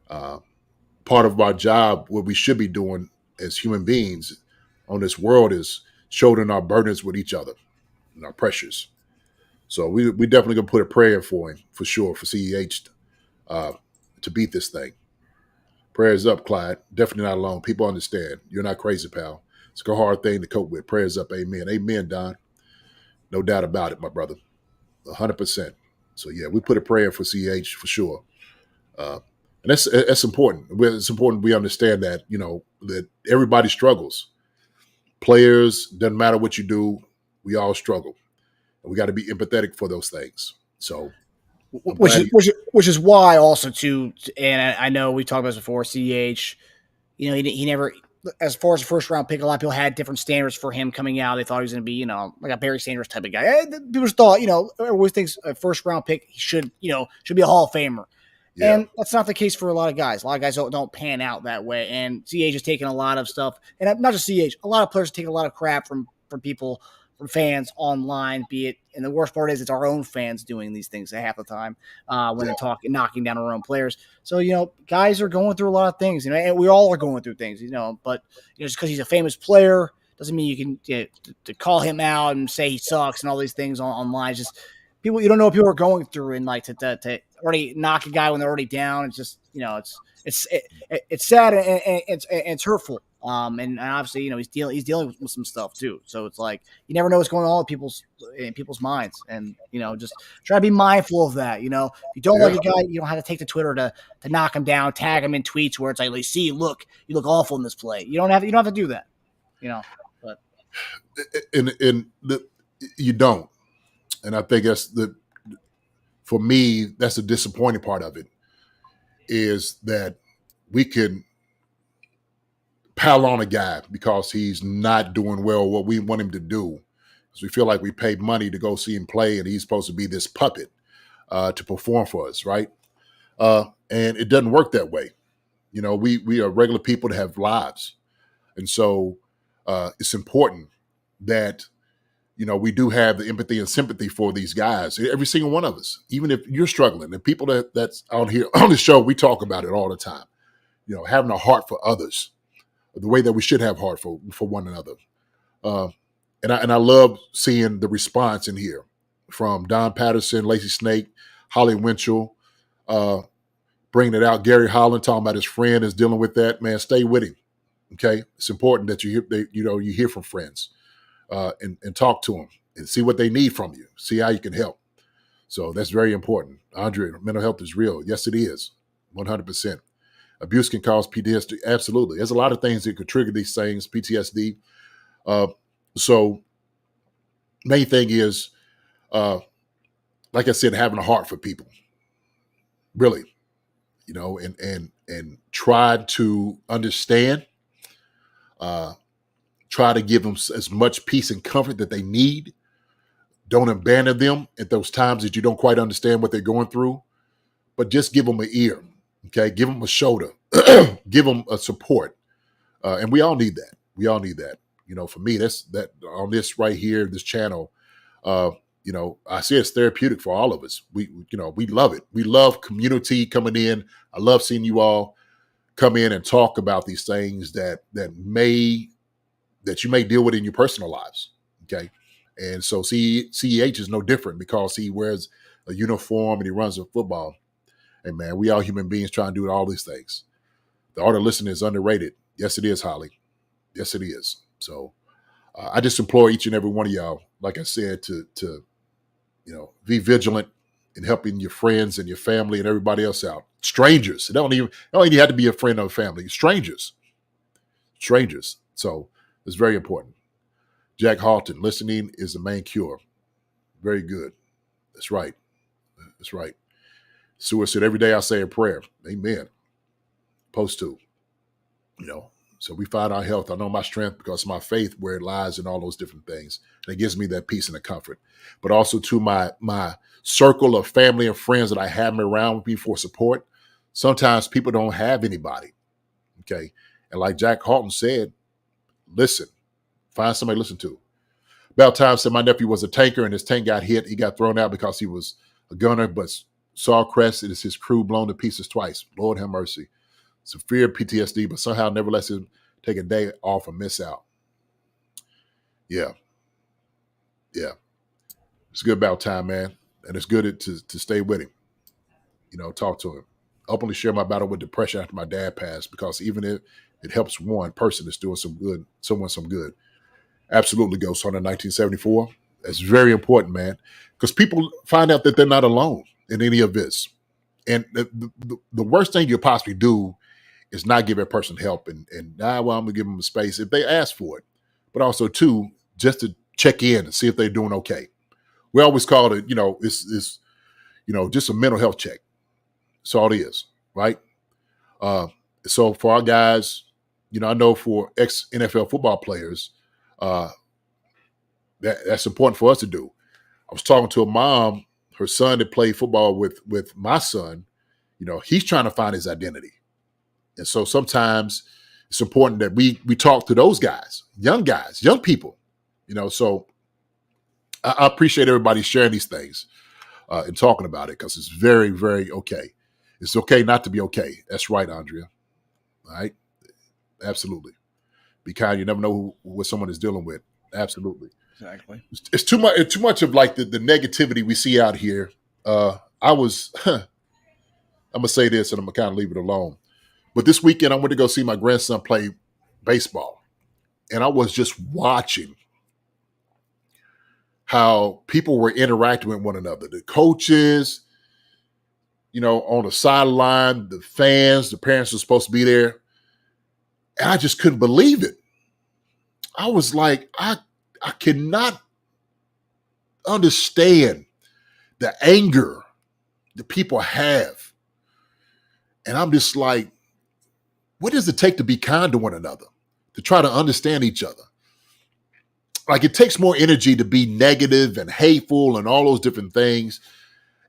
Part of our job, what we should be doing as human beings on this world, is shouldering our burdens with each other and our pressures. So we definitely gonna put a prayer for him, for sure, for CEH to beat this thing. Prayers up, Clyde. Definitely not alone. People understand. You're not crazy, pal. It's a hard thing to cope with. Prayers up. Amen. Amen, Don. No doubt about it, my brother. 100%. So, yeah, we put a prayer for CH for sure. And that's important. It's important we understand that, that everybody struggles. Players, doesn't matter what you do, we all struggle. And we got to be empathetic for those things. So, which is why also too, and I know we talked about this before. CEH, he never, as far as a first round pick, a lot of people had different standards for him coming out. They thought he was going to be, like a Barry Sanders type of guy. People just thought, everyone thinks a first round pick should be a Hall of Famer. Yeah. And that's not the case for a lot of guys. A lot of guys don't pan out that way. And CEH has taken a lot of stuff, and not just CEH. A lot of players take a lot of crap from people, from fans online, be it, and the worst part is it's our own fans doing these things half the time when they're knocking down our own players. So, guys are going through a lot of things, and we all are going through things, but just because he's a famous player doesn't mean you can to call him out and say he sucks and all these things online. It's just people, you don't know what people are going through, and like to already knock a guy when they're already down. It's just, it's sad and it's hurtful. And obviously, he's dealing with some stuff too. So it's like you never know what's going on in people's minds, and just try to be mindful of that. If you don't like a guy, you don't have to take to Twitter to knock him down, tag him in tweets where it's like, see, you look awful in this play. You don't have to do that. But you don't, and I think for me, that's the disappointing part of it, is that we can pile on a guy because he's not doing well what we want him to do, because we feel like we paid money to go see him play and he's supposed to be this puppet to perform for us, right? And it doesn't work that way. We are regular people that have lives. And so it's important that, we do have the empathy and sympathy for these guys, every single one of us, even if you're struggling. And people that's out here on the show, we talk about it all the time, having a heart for others, the way that we should have heart for one another. And I love seeing the response in here from Don Patterson, Lacey Snake, Holly Winchell, bringing it out. Gary Holland talking about his friend is dealing with that. Man, stay with him. Okay, it's important that you hear from friends and talk to them and see what they need from you. See how you can help. So that's very important. Andre, mental health is real. Yes, it is. 100%. Abuse can cause PTSD. Absolutely. There's a lot of things that could trigger these things, PTSD. So main thing is, like I said, having a heart for people, really, and try to understand, try to give them as much peace and comfort that they need. Don't abandon them at those times that you don't quite understand what they're going through, but just give them an ear, okay? Give them a shoulder, give them a support, and we all need that. We all need that. For me, that's that on this right here, this channel. I say it's therapeutic for all of us. We love it. We love community coming in. I love seeing you all come in and talk about these things that you may deal with in your personal lives. Okay. And so CEH is no different because he wears a uniform and he runs a football. And man, we all human beings trying to do all these things. The art of listening is underrated. Yes, it is, Holly. Yes, it is. So I just implore each and every one of y'all, like I said, to be vigilant in helping your friends and your family and everybody else out. Strangers. It don't even have to be a friend or a family. Strangers. So it's very important. Jack Halton, listening is the main cure. Very good. That's right. Seward said, every day I say a prayer. Amen. Supposed to. So we find our health. I know my strength because of my faith where it lies in all those different things. And it gives me that peace and the comfort. But also to my circle of family and friends that I have around with me for support. Sometimes people don't have anybody. Okay. And like Jack Halton said, listen. Find somebody to listen to. About time said my nephew was a tanker and his tank got hit. He got thrown out because he was a gunner, but Sawcrest, it is his crew blown to pieces twice. Lord have mercy. Severe PTSD, but somehow never lets him take a day off and miss out. Yeah. It's good about time, man. And it's good to stay with him. Talk to him. Openly share my battle with depression after my dad passed because even if it helps one person, it's doing someone some good. Absolutely, Ghost Hunter 1974. That's very important, man, because people find out that they're not alone in any of this. And the worst thing you possibly do is not give that person help and I'm going to give them a space if they ask for it. But also, too, just to check in and see if they're doing okay. We always call it, it's just a mental health check. That's all it is, right? So for our guys, I know for ex-NFL football players, that's important for us to do. I was talking to a mom, her son that played football with my son, he's trying to find his identity. And so sometimes it's important that we talk to those guys, young people, so I appreciate everybody sharing these things and talking about it because it's very, very okay. It's okay not to be okay. That's right, Andrea. All right. Absolutely. Be kind. You never know what someone is dealing with. Absolutely. Exactly. It's too much of like the negativity we see out here. I'm going to say this and I'm going to kind of leave it alone. But this weekend, I went to go see my grandson play baseball. And I was just watching how people were interacting with one another. The coaches, on the sideline, the fans, the parents were supposed to be there. And I just couldn't believe it. I was like, I cannot understand the anger that people have. And I'm just like, what does it take to be kind to one another, to try to understand each other? Like it takes more energy to be negative and hateful and all those different things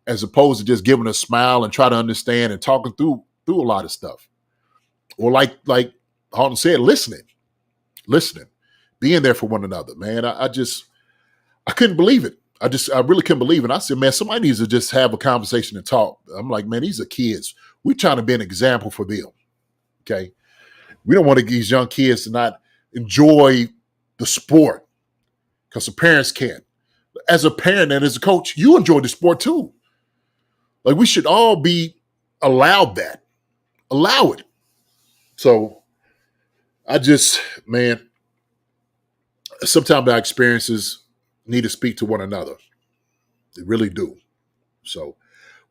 as opposed to just giving a smile and try to understand and talking through a lot of stuff. Or like Halton said, listening, being there for one another, man. I couldn't believe it. I really couldn't believe it. I said, man, somebody needs to just have a conversation and talk. I'm like, man, these are kids. We're trying to be an example for them. Okay. We don't want these young kids to not enjoy the sport because the parents can't. As a parent and as a coach, you enjoy the sport too. Like we should all be allowed that. Allow it. So man, sometimes our experiences need to speak to one another. They really do. So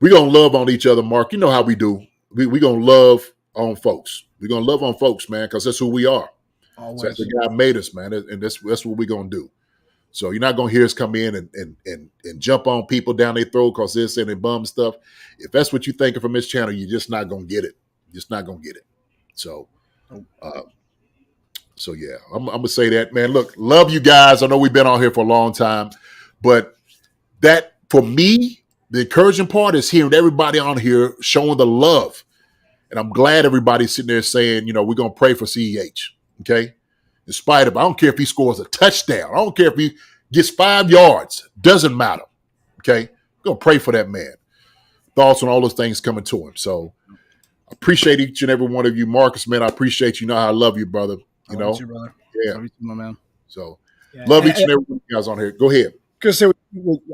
we're going to love on each other, Mark. You know how we do. We're going to love on folks. We're going to love on folks, man, because that's who we are. Always. So that's the God made us, man. And that's what we're going to do. So you're not going to hear us come in and jump on people down their throat because they're saying they bum stuff. If that's what you're thinking from this channel, you're just not going to get it. Just not going to get it. So, yeah, I'm going to say that, man. Look, love you guys. I know we've been on here for a long time, but that, for me, the encouraging part is hearing everybody on here showing the love. And I'm glad everybody's sitting there saying, we're going to pray for CEH, okay? In spite of, I don't care if he scores a touchdown. I don't care if he gets 5 yards. Doesn't matter, okay? We're going to pray for that man. Thoughts on all those things coming to him. So I appreciate each and every one of you. Marcus, man, I appreciate you. You know how I love you, brother. You know? Love you, brother. Yeah. Love you too, my man. So love each and every one of you guys on here. Go ahead. Because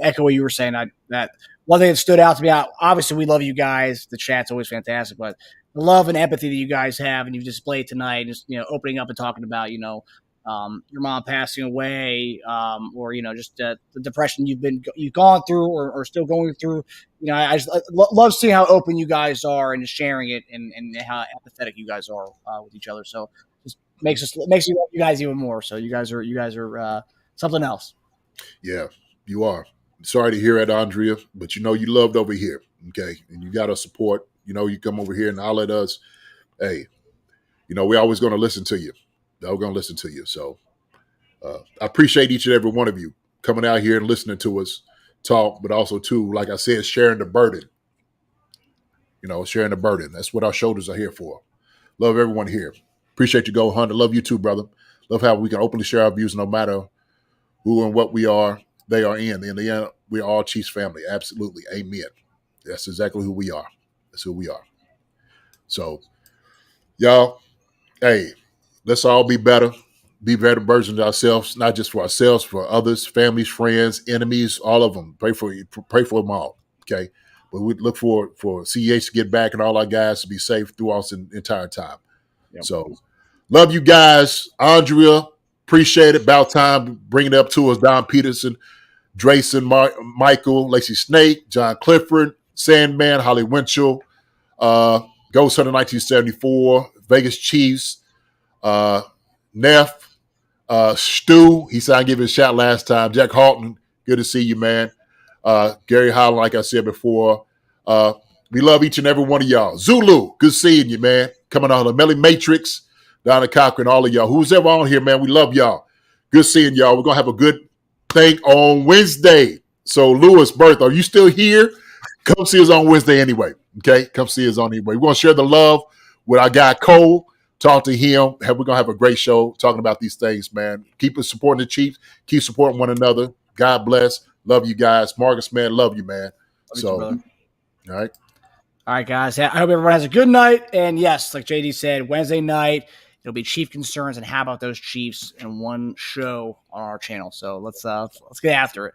echo what you were saying, that one thing that stood out to me, obviously we love you guys. The chat's always fantastic, but the love and empathy that you guys have and you've displayed tonight, just opening up and talking about your mom passing away, or just the depression you've gone through or still going through. I just love seeing how open you guys are and just sharing it and how empathetic you guys are with each other. So just makes you love you guys even more. So you guys are something else. Yeah, you are. Sorry to hear that, Andrea, but you loved over here, okay? And you got our support. You come over here and holler at us. Hey, we're always going to listen to you. We're going to listen to you. So I appreciate each and every one of you coming out here and listening to us talk, but also, too, like I said, sharing the burden. Sharing the burden. That's what our shoulders are here for. Love everyone here. Appreciate you, Go Hunter. Love you, too, brother. Love how we can openly share our views no matter who and what we are, they are in. In the end, we're all Chiefs family. Absolutely. Amen. That's exactly who we are. That's who we are. So, y'all, hey, let's all be better versions of ourselves, not just for ourselves, for others, families, friends, enemies, all of them. Pray for them all, okay? But we look for CEH to get back and all our guys to be safe throughout the entire time. Yep. So, love you guys. Andrea, appreciate it. About time bringing it up to us. Don Peterson, Drayson, Michael, Lacey Snake, John Clifford, Sandman, Holly Winchell, Ghost Hunter 1974, Vegas Chiefs, Neff, Stu. He said I gave it a shot last time. Jack Halton, good to see you, man. Gary Holland, like I said before. We love each and every one of y'all. Zulu, good seeing you, man. Coming on the Melly Matrix, Donna Cochran, all of y'all. Who's ever on here, man, we love y'all. Good seeing y'all. We're going to have a good thing on Wednesday. So, Lewis, Bertha, are you still here? Come see us on Wednesday anyway, okay? Come see us on anyway. We're going to share the love with our guy Cole. Talk to him. We're going to have a great show talking about these things, man. Keep us supporting the Chiefs. Keep supporting one another. God bless. Love you guys. Marcus, man, love you, man. All right. All right, guys. I hope everyone has a good night. And yes, like JD said, Wednesday night, it'll be Chief Concerns and How About Those Chiefs in one show on our channel. So let's get after it.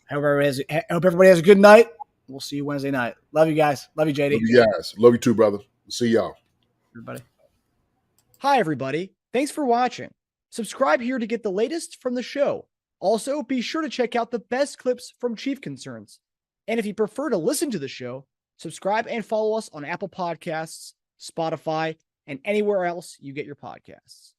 I hope everybody has a good night. We'll see you Wednesday night. Love you guys. Love you, JD. Love you guys. Love you too, brother. See y'all. Everybody. Hi, everybody. Thanks for watching. Subscribe here to get the latest from the show. Also, be sure to check out the best clips from Chief Concerns. And if you prefer to listen to the show, subscribe and follow us on Apple Podcasts, Spotify, and anywhere else you get your podcasts.